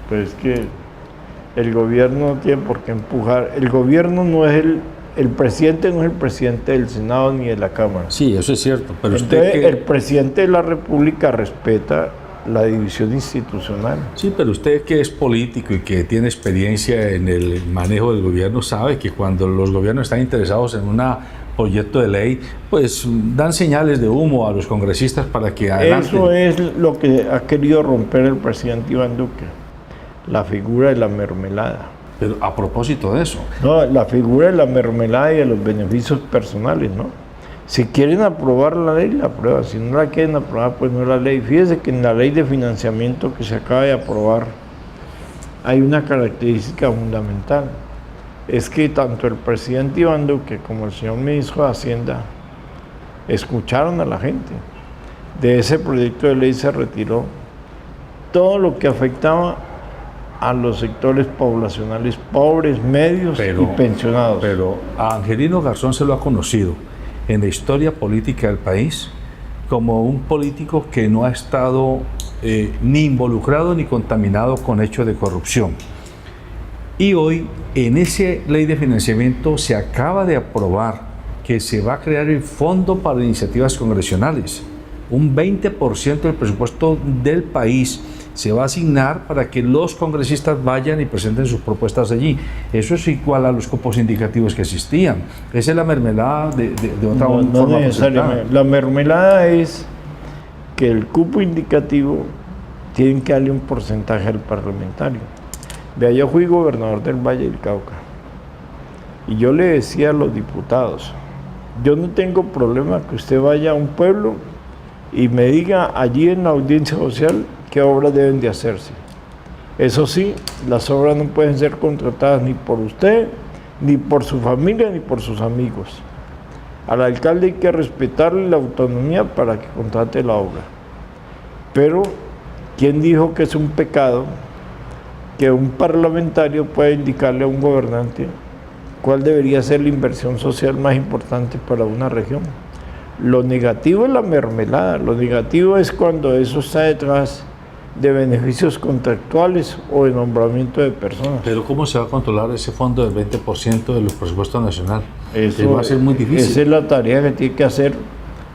Pues que el gobierno no tiene por qué empujar. El gobierno no es el presidente no es el presidente del Senado ni de la Cámara. Sí, eso es cierto. Pero entonces, el presidente de la República respeta la división institucional. Sí, pero usted que es político y que tiene experiencia en el manejo del gobierno sabe que cuando los gobiernos están interesados en un proyecto de ley, pues dan señales de humo a los congresistas para que adelanten. Eso es lo que ha querido romper el presidente Iván Duque, la figura de la mermelada. Pero a propósito de eso. No, la figura de la mermelada y de los beneficios personales, ¿no? Si quieren aprobar la ley, la aprueban. Si no la quieren aprobar, pues no es la ley. Fíjese que en la ley de financiamiento que se acaba de aprobar hay una característica fundamental. Es que tanto el presidente Iván Duque como el señor ministro de Hacienda escucharon a la gente. De ese proyecto de ley se retiró todo lo que afectaba a los sectores poblacionales pobres, medios y pensionados. Pero a Angelino Garzón se lo ha conocido en la historia política del país como un político que no ha estado ni involucrado ni contaminado con hechos de corrupción. Y hoy, en esa ley de financiamiento, se acaba de aprobar que se va a crear el Fondo para Iniciativas Congresionales. Un 20% del presupuesto del país se va a asignar para que los congresistas vayan y presenten sus propuestas allí. Eso es igual a los cupos indicativos que existían. Esa es la mermelada de otra forma. No necesariamente. La mermelada es que el cupo indicativo tiene que darle un porcentaje al parlamentario. Vea, yo fui gobernador del Valle del Cauca y yo le decía a los diputados, yo no tengo problema que usted vaya a un pueblo y me diga allí en la audiencia social qué obras deben de hacerse. Eso sí, las obras no pueden ser contratadas ni por usted, ni por su familia, ni por sus amigos. Al alcalde hay que respetarle la autonomía para que contrate la obra. Pero, ¿quién dijo que es un pecado que un parlamentario pueda indicarle a un gobernante cuál debería ser la inversión social más importante para una región? Lo negativo es la mermelada, lo negativo es cuando eso está detrás de beneficios contractuales o de nombramiento de personas. Pero ¿cómo se va a controlar ese fondo del 20% de los presupuestos nacionales? Eso va a ser muy difícil. Esa es la tarea que tiene que hacer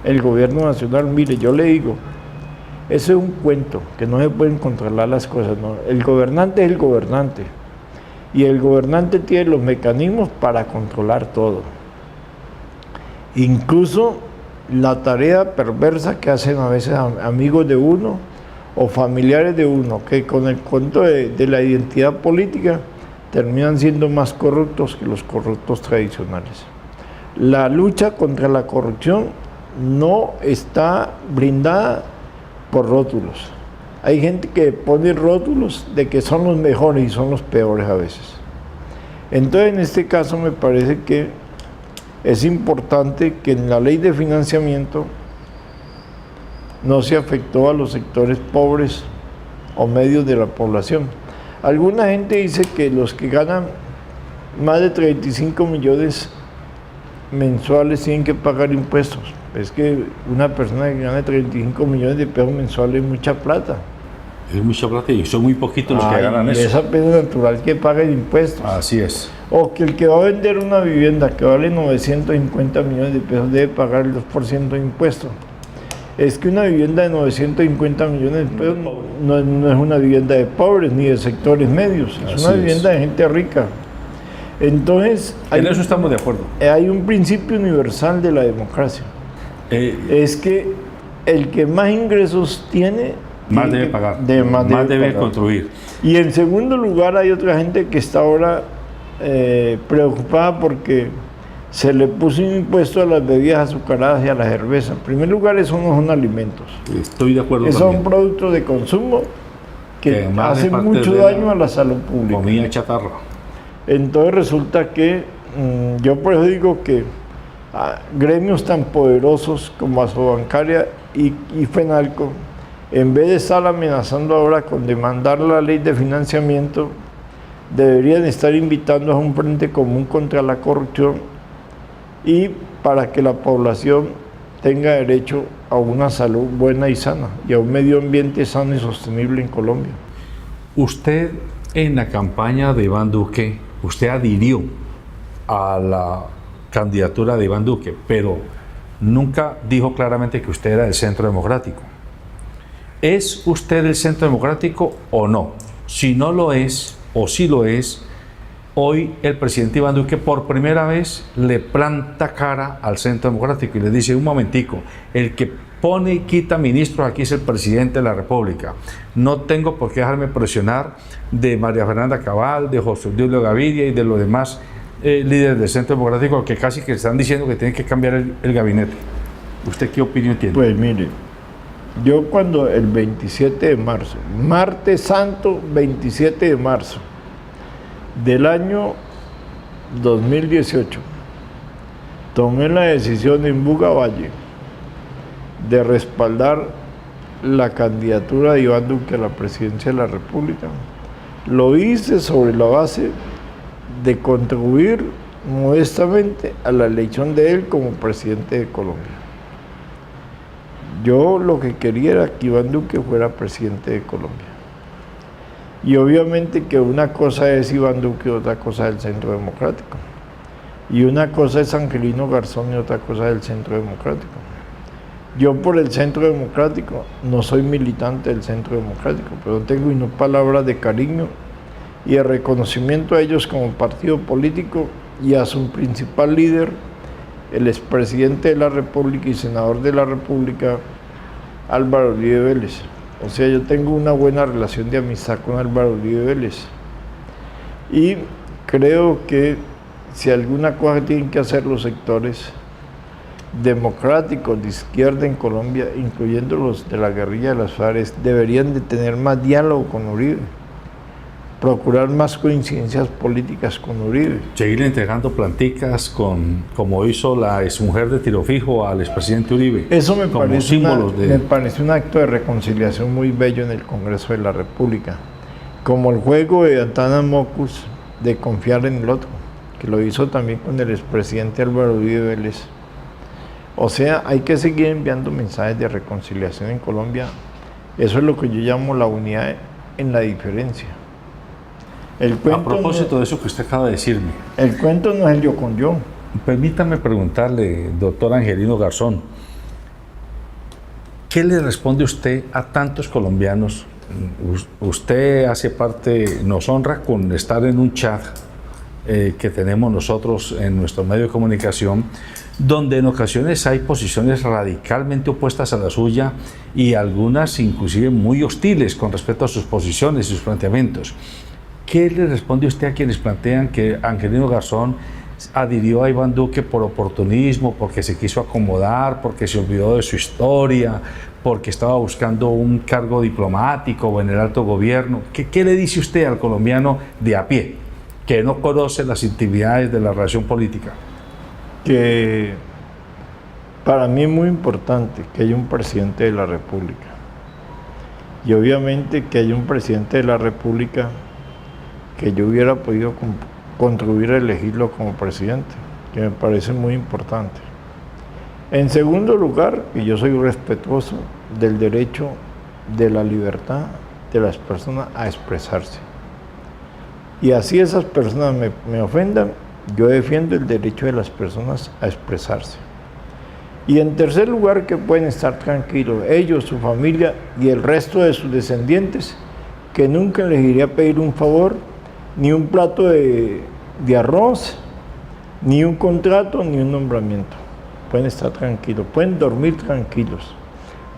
el gobierno nacional. Mire, yo le digo, eso es un cuento, que no se pueden controlar las cosas, ¿no? El gobernante es el gobernante y el gobernante tiene los mecanismos para controlar todo. Incluso la tarea perversa que hacen a veces amigos de uno o familiares de uno, que con el cuento de la identidad política terminan siendo más corruptos que los corruptos tradicionales. La lucha contra la corrupción no está brindada por rótulos. Hay gente que pone rótulos de que son los mejores y son los peores a veces. Entonces, en este caso me parece que es importante que en la ley de financiamiento no se afectó a los sectores pobres o medios de la población. Alguna gente dice que los que ganan más de 35 millones mensuales tienen que pagar impuestos. Es que una persona que gana 35 millones de pesos mensuales es mucha plata. Es mucha plata y son muy poquitos los que ganan eso. Es apenas natural que paguen impuestos. Así es. O que el que va a vender una vivienda que vale 950 millones de pesos debe pagar el 2% de impuestos. Es que una vivienda de 950 millones de pesos no es una vivienda de pobres ni de sectores medios, es una vivienda de gente rica. Entonces, en eso estamos de acuerdo. Hay un principio universal de la democracia. Es que el que más ingresos tiene, más debe pagar, más debe contribuir. Y en segundo lugar hay otra gente que está ahora preocupada porque se le puso un impuesto a las bebidas azucaradas y a la cerveza. En primer lugar, eso no son alimentos. Estoy de acuerdo. Esos son productos de consumo que hacen mucho daño a la salud pública. Comida chatarra. Entonces resulta que yo por eso digo que gremios tan poderosos como Asobancaria y Fenalco, en vez de estar amenazando ahora con demandar la ley de financiamiento, deberían estar invitando a un frente común contra la corrupción y para que la población tenga derecho a una salud buena y sana y a un medio ambiente sano y sostenible en Colombia. Usted en la campaña de Iván Duque, usted adhirió a la candidatura de Iván Duque, pero nunca dijo claramente que usted era del Centro Democrático. ¿Es usted del Centro Democrático o no? Si no lo es, o si lo es, hoy el presidente Iván Duque por primera vez le planta cara al Centro Democrático y le dice, un momentico, el que pone y quita ministros aquí es el presidente de la República. No tengo por qué dejarme presionar de María Fernanda Cabal, de José Obdulio Gaviria y de los demás líderes del Centro Democrático que casi que están diciendo que tienen que cambiar el gabinete. ¿Usted qué opinión tiene? Pues mire, yo cuando el 27 de marzo, martes santo 27 de marzo del año 2018, tomé la decisión en Buga Valle de respaldar la candidatura de Iván Duque a la presidencia de la República. Lo hice sobre la base de contribuir modestamente a la elección de él como presidente de Colombia. Yo lo que quería era que Iván Duque fuera presidente de Colombia. Y obviamente que una cosa es Iván Duque y otra cosa es el Centro Democrático. Y una cosa es Angelino Garzón y otra cosa es el Centro Democrático. Yo por el Centro Democrático no soy militante del Centro Democrático, pero tengo unas palabras de cariño y de reconocimiento a ellos como partido político y a su principal líder, el expresidente de la República y senador de la República, Álvaro Uribe Vélez. O sea, yo tengo una buena relación de amistad con Álvaro Uribe Vélez. Y creo que si alguna cosa tienen que hacer los sectores democráticos de izquierda en Colombia, incluyendo los de la guerrilla de las FARC, deberían de tener más diálogo con Uribe, procurar más coincidencias políticas con Uribe. Seguir entregando planticas como hizo la exmujer de Tiro Fijo al expresidente Uribe. Eso me parece un acto de reconciliación muy bello en el Congreso de la República, como el juego de Antana Mocus de confiar en el otro, que lo hizo también con el expresidente Álvaro Uribe Vélez. O sea, hay que seguir enviando mensajes de reconciliación en Colombia. Eso es lo que yo llamo la unidad en la diferencia. A propósito de eso que usted acaba de decirme. El cuento no es el yo con yo. Permítame preguntarle, doctor Angelino Garzón, ¿qué le responde usted a tantos colombianos? Usted hace parte, nos honra con estar en un chat que tenemos nosotros en nuestro medio de comunicación, donde en ocasiones hay posiciones radicalmente opuestas a la suya y algunas inclusive muy hostiles con respecto a sus posiciones y sus planteamientos. ¿Qué le responde usted a quienes plantean que Angelino Garzón adhirió a Iván Duque por oportunismo, porque se quiso acomodar, porque se olvidó de su historia, porque estaba buscando un cargo diplomático o en el alto gobierno? ¿Qué le dice usted al colombiano de a pie, que no conoce las intimidades de la relación política? Que para mí es muy importante que haya un presidente de la República. Y obviamente que haya un presidente de la República que yo hubiera podido contribuir a elegirlo como presidente, que me parece muy importante. En segundo lugar, y yo soy respetuoso del derecho de la libertad de las personas a expresarse. Y así esas personas me ofendan, yo defiendo el derecho de las personas a expresarse. Y en tercer lugar, que pueden estar tranquilos, ellos, su familia y el resto de sus descendientes, que nunca les iré a pedir un favor, ni un plato de arroz, ni un contrato, ni un nombramiento. Pueden estar tranquilos, pueden dormir tranquilos,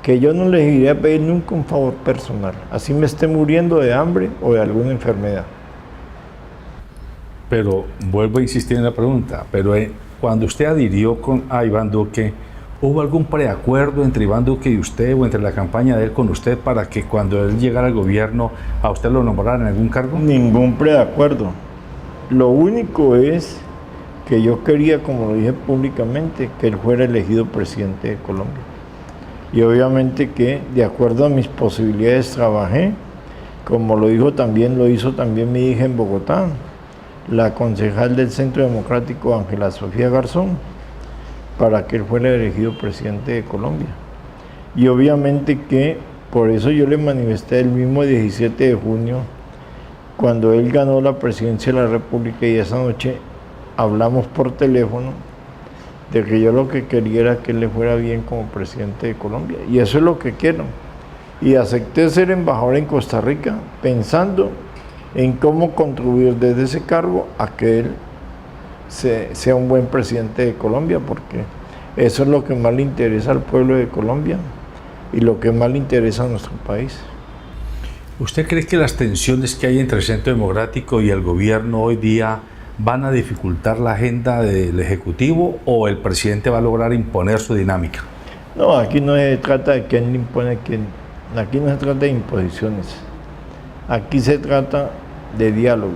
que yo no les iré a pedir nunca un favor personal, así me esté muriendo de hambre o de alguna enfermedad. Pero vuelvo a insistir en la pregunta, pero cuando usted adhirió a Iván Duque, ¿hubo algún preacuerdo entre Iván Duque y usted o entre la campaña de él con usted para que cuando él llegara al gobierno a usted lo nombraran en algún cargo? Ningún preacuerdo. Lo único es que yo quería, como lo dije públicamente, que él fuera elegido presidente de Colombia. Y obviamente que de acuerdo a mis posibilidades trabajé, como lo hizo también mi hija en Bogotá, la concejal del Centro Democrático Ángela Sofía Garzón, para que él fuera elegido presidente de Colombia. Y obviamente que por eso yo le manifesté el mismo 17 de junio, cuando él ganó la presidencia de la República, y esa noche hablamos por teléfono de que yo lo que quería era que él le fuera bien como presidente de Colombia. Y eso es lo que quiero. Y acepté ser embajador en Costa Rica pensando en cómo contribuir desde ese cargo a que él sea un buen presidente de Colombia, porque eso es lo que más le interesa al pueblo de Colombia y lo que más le interesa a nuestro país. ¿Usted cree que las tensiones que hay entre el Centro Democrático y el gobierno hoy día van a dificultar la agenda del Ejecutivo o el presidente va a lograr imponer su dinámica? No, aquí no se trata de quién impone a quién, aquí no se trata de imposiciones, aquí se trata de diálogo.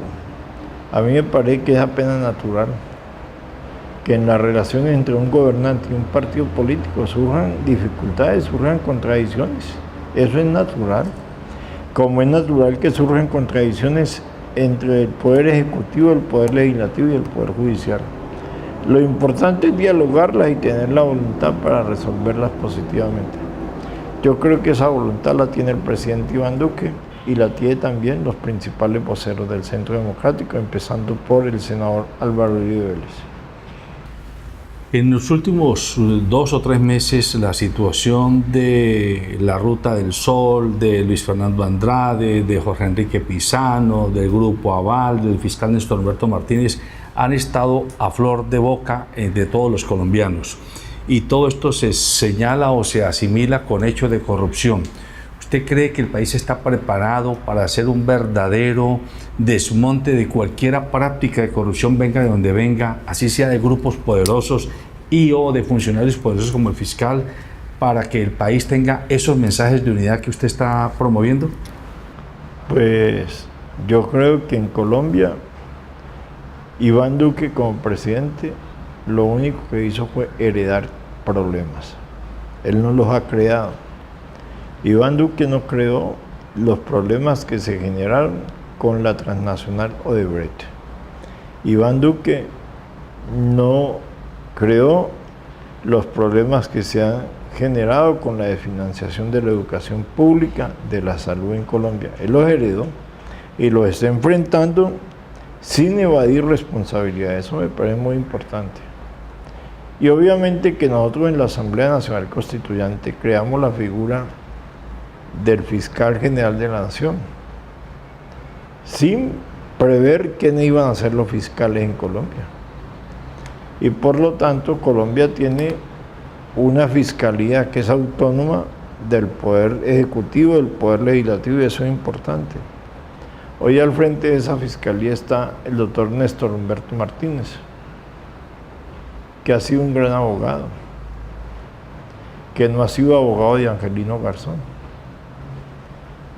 A mí me parece que es apenas natural que en las relaciones entre un gobernante y un partido político surjan dificultades, surjan contradicciones. Eso es natural. Como es natural que surjan contradicciones entre el Poder Ejecutivo, el Poder Legislativo y el Poder Judicial. Lo importante es dialogarlas y tener la voluntad para resolverlas positivamente. Yo creo que esa voluntad la tiene el presidente Iván Duque y la tiene también los principales voceros del Centro Democrático, empezando por el senador Álvaro Uribe Vélez. En los últimos 2 o 3 meses, la situación de la Ruta del Sol, de Luis Fernando Andrade, de Jorge Enrique Pizano, del Grupo Aval, del fiscal Néstor Humberto Martínez, han estado a flor de boca de todos los colombianos. Y todo esto se señala o se asimila con hechos de corrupción. ¿Usted cree que el país está preparado para hacer un verdadero desmonte de cualquier práctica de corrupción, venga de donde venga, así sea de grupos poderosos y o de funcionarios poderosos como el fiscal, para que el país tenga esos mensajes de unidad que usted está promoviendo? Pues yo creo que en Colombia, Iván Duque como presidente, lo único que hizo fue heredar problemas. Él no los ha creado. Iván Duque no creó los problemas que se generaron con la transnacional Odebrecht. Iván Duque no creó los problemas que se han generado con la desfinanciación de la educación pública, de la salud en Colombia. Él los heredó y los está enfrentando sin evadir responsabilidades. Eso me parece muy importante. Y obviamente que nosotros en la Asamblea Nacional Constituyente creamos la figura del fiscal general de la Nación, sin prever quiénes iban a ser los fiscales en Colombia. Y por lo tanto, Colombia tiene una fiscalía que es autónoma del Poder Ejecutivo, del Poder Legislativo, y eso es importante. Hoy al frente de esa fiscalía está el doctor Néstor Humberto Martínez, que ha sido un gran abogado, que no ha sido abogado de Angelino Garzón.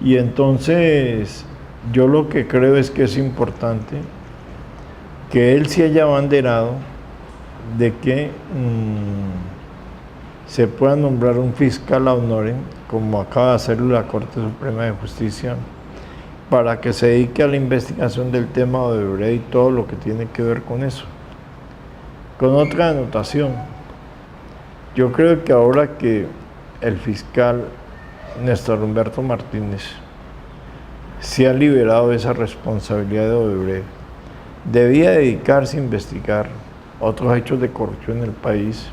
Y entonces yo lo que creo es que es importante que él se haya abanderado de que se pueda nombrar un fiscal ad honorem, como acaba de hacerlo la Corte Suprema de Justicia, para que se dedique a la investigación del tema de Odebrecht y todo lo que tiene que ver con eso. Con otra anotación, yo creo que ahora que el fiscal Néstor Humberto Martínez se ha liberado de esa responsabilidad de Odebrecht, debía dedicarse a investigar otros hechos de corrupción en el país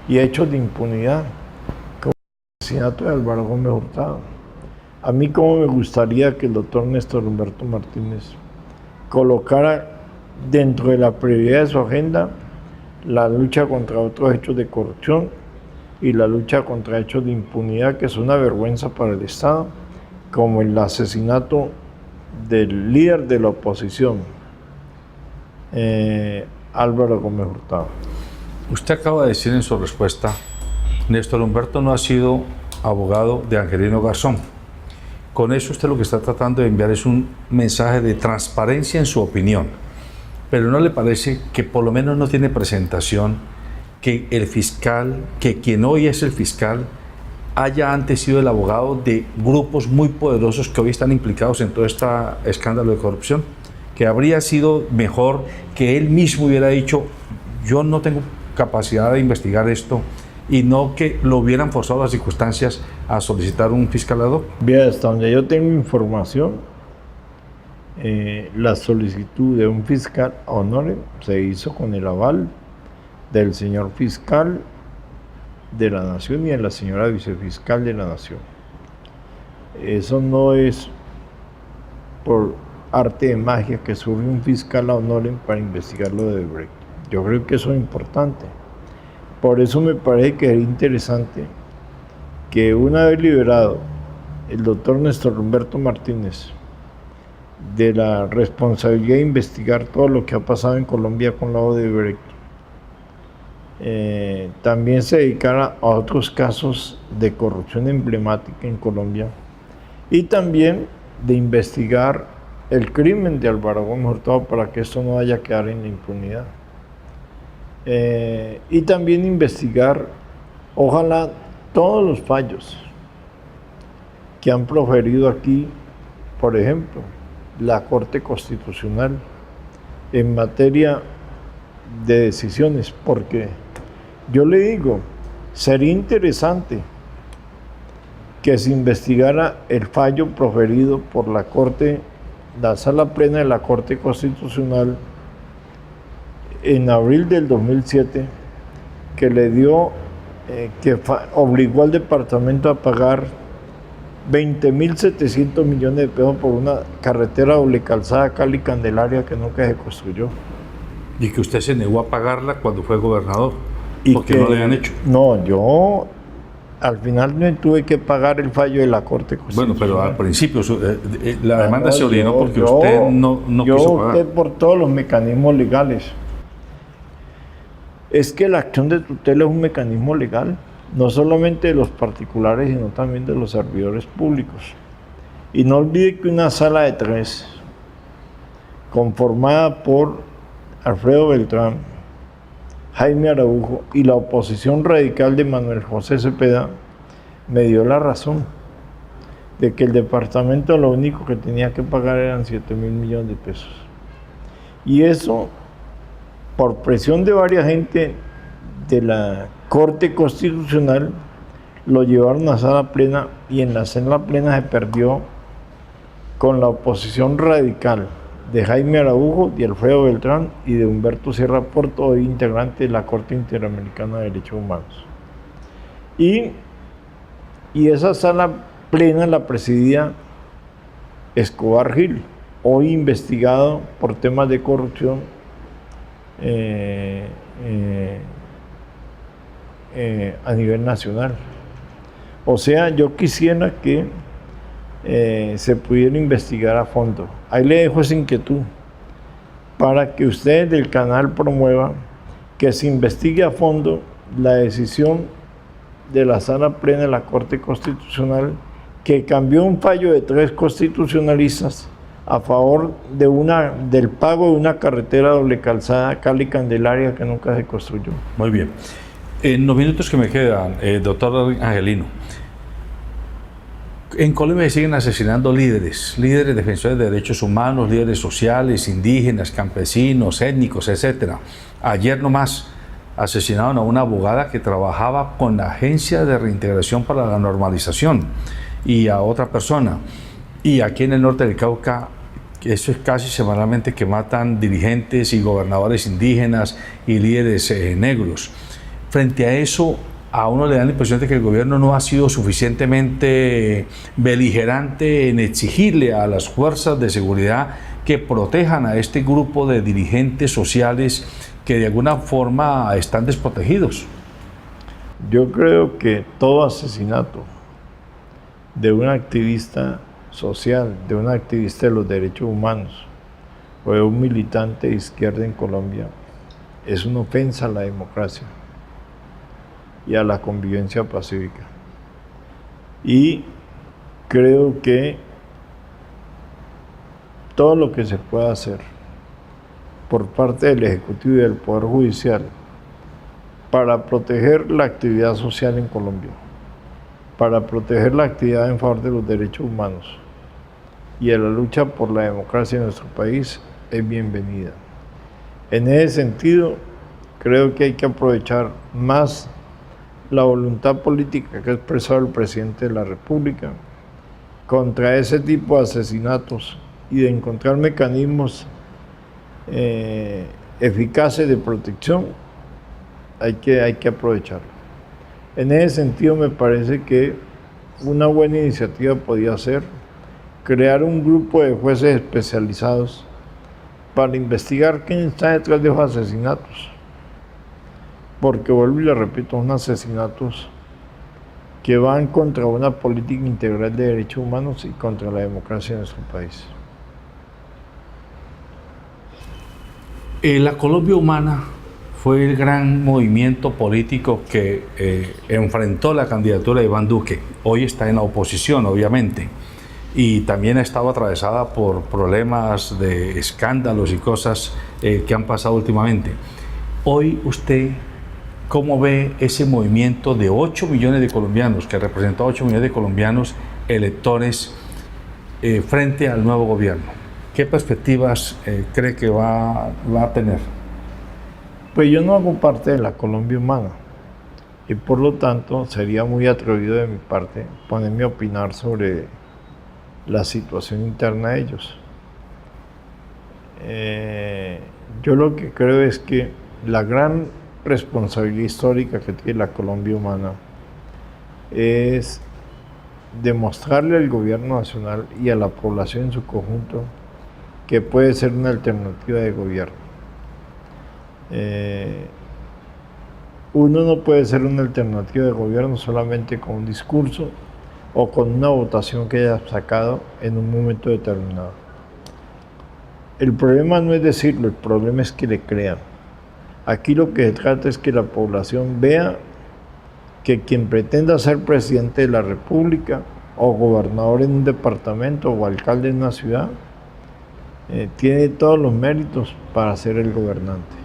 y hechos de impunidad, como el asesinato de Álvaro Gómez Hurtado. A mí como me gustaría que el doctor Néstor Humberto Martínez colocara dentro de la prioridad de su agenda la lucha contra otros hechos de corrupción y la lucha contra hechos de impunidad que es una vergüenza para el Estado, como el asesinato del líder de la oposición, Álvaro Gómez Hurtado. Usted acaba de decir en su respuesta, Néstor Humberto no ha sido abogado de Angelino Garzón. Con eso usted lo que está tratando de enviar es un mensaje de transparencia en su opinión. Pero ¿no le parece que por lo menos no tiene presentación que el fiscal, que quien hoy es el fiscal, haya antes sido el abogado de grupos muy poderosos que hoy están implicados en todo este escándalo de corrupción? Que habría sido mejor que él mismo hubiera dicho, yo no tengo capacidad de investigar esto, y no que lo hubieran forzado las circunstancias a solicitar un fiscal ad hoc. Bien, hasta donde yo tengo información, la solicitud de un fiscal honorario se hizo con el aval del señor fiscal de la Nación y de la señora vicefiscal de la Nación. Eso no es por arte de magia que surge un fiscal honorario para investigar lo de Odebrecht. Yo creo que eso es importante. Por eso me parece que es interesante que una vez liberado el doctor Néstor Humberto Martínez de la responsabilidad de investigar todo lo que ha pasado en Colombia con la Odebrecht, también se dedicara a otros casos de corrupción emblemática en Colombia y también de investigar el crimen de Álvaro Gómez Hurtado para que esto no vaya a quedar en la impunidad. Y también investigar, ojalá, todos los fallos que han proferido aquí, por ejemplo, la Corte Constitucional en materia de decisiones, porque yo le digo, sería interesante que se investigara el fallo proferido por la Corte, la Sala Plena de la Corte Constitucional en abril del 2007, que le dio, obligó al departamento a pagar 20.700 millones de pesos por una carretera doble calzada Cali-Candelaria que nunca se construyó. Y que usted se negó a pagarla cuando fue gobernador, y porque no le habían hecho. No, yo al final no tuve que pagar el fallo de la Corte Constitucional. Bueno, pero al principio la demanda se originó porque usted no quiso pagar. Yo opté por todos los mecanismos legales. Es que la acción de tutela es un mecanismo legal, no solamente de los particulares, sino también de los servidores públicos. Y no olvide que una sala de 3, conformada por Alfredo Beltrán, Jaime Araujo y la oposición radical de Manuel José Cepeda, me dio la razón de que el departamento lo único que tenía que pagar eran 7.000 millones de pesos. Y eso, por presión de varias gente de la Corte Constitucional, lo llevaron a sala plena y en la sala plena se perdió con la oposición radical de Jaime Araujo, de Alfredo Beltrán y de Humberto Sierra Porto, hoy integrante de la Corte Interamericana de Derechos Humanos. Y esa sala plena la presidía Escobar Gil, hoy investigado por temas de corrupción a nivel nacional. O sea, yo quisiera que se pudiera investigar a fondo. Ahí le dejo esa inquietud para que ustedes del canal promuevan que se investigue a fondo la decisión de la Sala Plena de la Corte Constitucional, que cambió un fallo de 3 constitucionalistas a favor del pago de una carretera doble calzada Cali-Candelaria que nunca se construyó. Muy bien. En los minutos que me quedan, doctor Angelino, En Colombia se siguen asesinando líderes defensores de derechos humanos, líderes sociales, indígenas, campesinos, étnicos, etc. Ayer nomás asesinaron a una abogada que trabajaba con la Agencia de Reintegración para la Normalización y a otra persona. Y aquí en el norte del Cauca, eso es casi semanalmente que matan dirigentes y gobernadores indígenas y líderes negros. Frente a eso, a uno le da la impresión de que el gobierno no ha sido suficientemente beligerante en exigirle a las fuerzas de seguridad que protejan a este grupo de dirigentes sociales que de alguna forma están desprotegidos. Yo creo que todo asesinato de un activista social, de un activista de los derechos humanos o de un militante de izquierda en Colombia es una ofensa a la democracia y a la convivencia pacífica. Y creo que todo lo que se pueda hacer por parte del Ejecutivo y del Poder Judicial para proteger la actividad social en Colombia, para proteger la actividad en favor de los derechos humanos y de la lucha por la democracia en nuestro país es bienvenida. En ese sentido, creo que hay que aprovechar más la voluntad política que ha expresado el presidente de la República contra ese tipo de asesinatos y de encontrar mecanismos eficaces de protección. Hay que aprovecharlo. En ese sentido, me parece que una buena iniciativa podría ser crear un grupo de jueces especializados para investigar quién está detrás de esos asesinatos. Porque, vuelvo y le repito, son asesinatos que van contra una política integral de derechos humanos y contra la democracia en nuestro país. La Colombia Humana fue el gran movimiento político que enfrentó la candidatura de Iván Duque. Hoy está en la oposición, obviamente, y también ha estado atravesada por problemas de escándalos y cosas que han pasado últimamente. Hoy usted, ¿cómo ve ese movimiento de 8 millones de colombianos, que representa a 8 millones de colombianos electores frente al nuevo gobierno? ¿Qué perspectivas cree que va a tener? Pues yo no hago parte de la Colombia Humana y por lo tanto sería muy atrevido de mi parte ponerme a opinar sobre la situación interna de ellos. Yo lo que creo es que la gran responsabilidad histórica que tiene la Colombia Humana es demostrarle al gobierno nacional y a la población en su conjunto que puede ser una alternativa de gobierno. Uno no puede ser una alternativa de gobierno solamente con un discurso o con una votación que haya sacado en un momento determinado. El problema no es decirlo, el problema es que le crean. Aquí lo que se trata es que la población vea que quien pretenda ser presidente de la República o gobernador en un departamento o alcalde en una ciudad tiene todos los méritos para ser el gobernante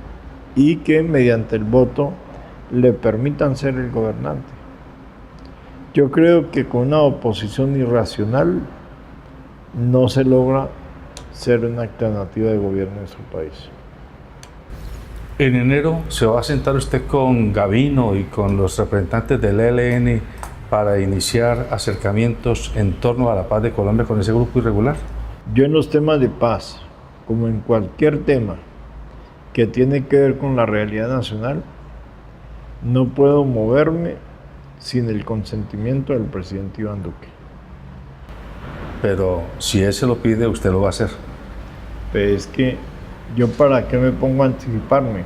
y que mediante el voto le permitan ser el gobernante. Yo creo que con una oposición irracional no se logra ser una alternativa de gobierno en nuestro país. En enero se va a sentar usted con Gavino y con los representantes del ELN para iniciar acercamientos en torno a la paz de Colombia con ese grupo irregular. Yo en los temas de paz, como en cualquier tema que tiene que ver con la realidad nacional, no puedo moverme sin el consentimiento del presidente Iván Duque. Pero si él se lo pide, usted lo va a hacer. Pero es que yo para qué me pongo a anticiparme.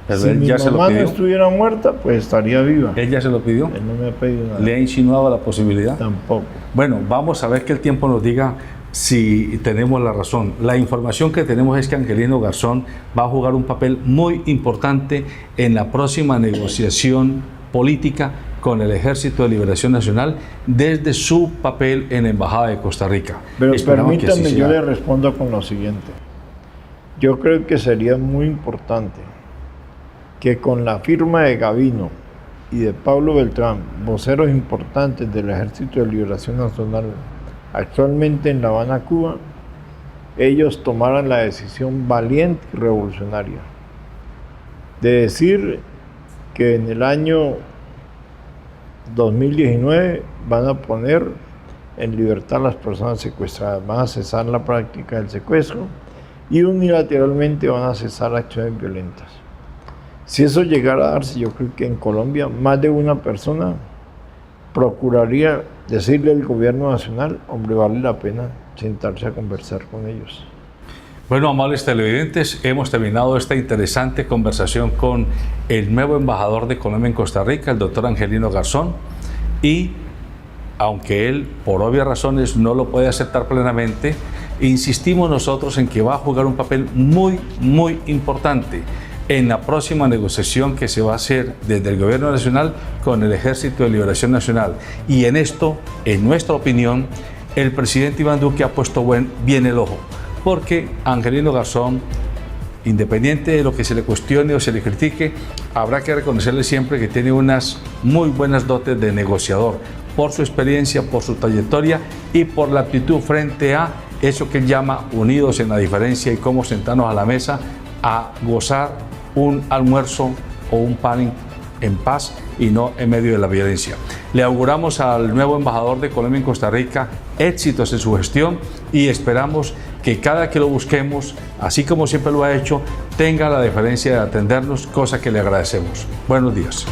Pero si él mi ya se lo mamá no pidió. estuviera muerta, pues estaría viva. ¿Él ya se lo pidió? Él no me ha pedido nada. ¿Le ha insinuado la posibilidad? Tampoco. Bueno, vamos a ver que el tiempo nos diga si tenemos la razón. La información que tenemos es que Angelino Garzón va a jugar un papel muy importante en la próxima negociación política con el Ejército de Liberación Nacional desde su papel en la Embajada de Costa Rica. Pero Esperamos que así permítanme, yo sea. le respondo con lo siguiente. Yo creo que sería muy importante que con la firma de Gavino y de Pablo Beltrán, voceros importantes del Ejército de Liberación Nacional, actualmente en La Habana, Cuba, ellos tomaran la decisión valiente y revolucionaria de decir que en el año 2019 van a poner en libertad a las personas secuestradas, van a cesar la práctica del secuestro y unilateralmente van a cesar acciones violentas. Si eso llegara a darse, yo creo que en Colombia más de una persona procuraría decirle al gobierno nacional, hombre, vale la pena sentarse a conversar con ellos. Bueno, amables televidentes, hemos terminado esta interesante conversación con el nuevo embajador de Colombia en Costa Rica, el doctor Angelino Garzón, y aunque él, por obvias razones, no lo puede aceptar plenamente, insistimos nosotros en que va a jugar un papel muy, muy importante en la próxima negociación que se va a hacer desde el Gobierno Nacional con el Ejército de Liberación Nacional. Y en esto, en nuestra opinión, el presidente Iván Duque ha puesto bien el ojo, porque Angelino Garzón, independiente de lo que se le cuestione o se le critique, habrá que reconocerle siempre que tiene unas muy buenas dotes de negociador, por su experiencia, por su trayectoria y por la actitud frente a eso que él llama unidos en la diferencia y cómo sentarnos a la mesa a gozar un almuerzo o un pan en paz y no en medio de la violencia. Le auguramos al nuevo embajador de Colombia en Costa Rica éxitos en su gestión y esperamos que cada que lo busquemos, así como siempre lo ha hecho, tenga la deferencia de atendernos, cosa que le agradecemos. Buenos días.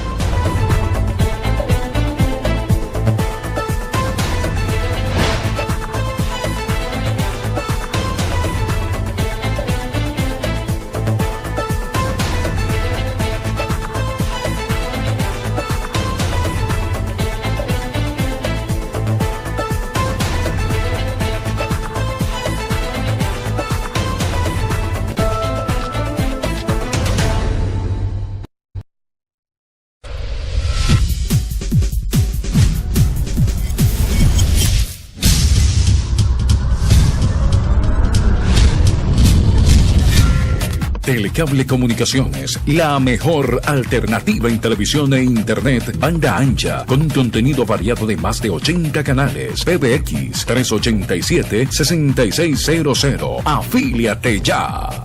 Telecable Comunicaciones, la mejor alternativa en televisión e internet, banda ancha, con un contenido variado de más de 80 canales. PBX 387-6600. Afíliate ya.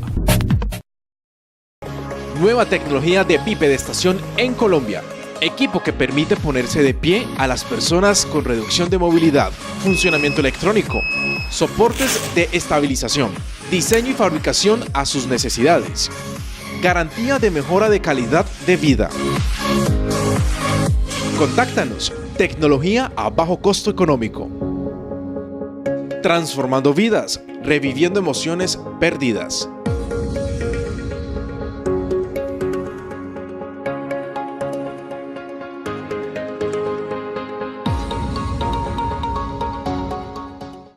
Nueva tecnología de pipe de estación en Colombia. Equipo que permite ponerse de pie a las personas con reducción de movilidad. Funcionamiento electrónico. Soportes de estabilización. Diseño y fabricación a sus necesidades. Garantía de mejora de calidad de vida. Contáctanos. Tecnología a bajo costo económico. Transformando vidas, reviviendo emociones perdidas.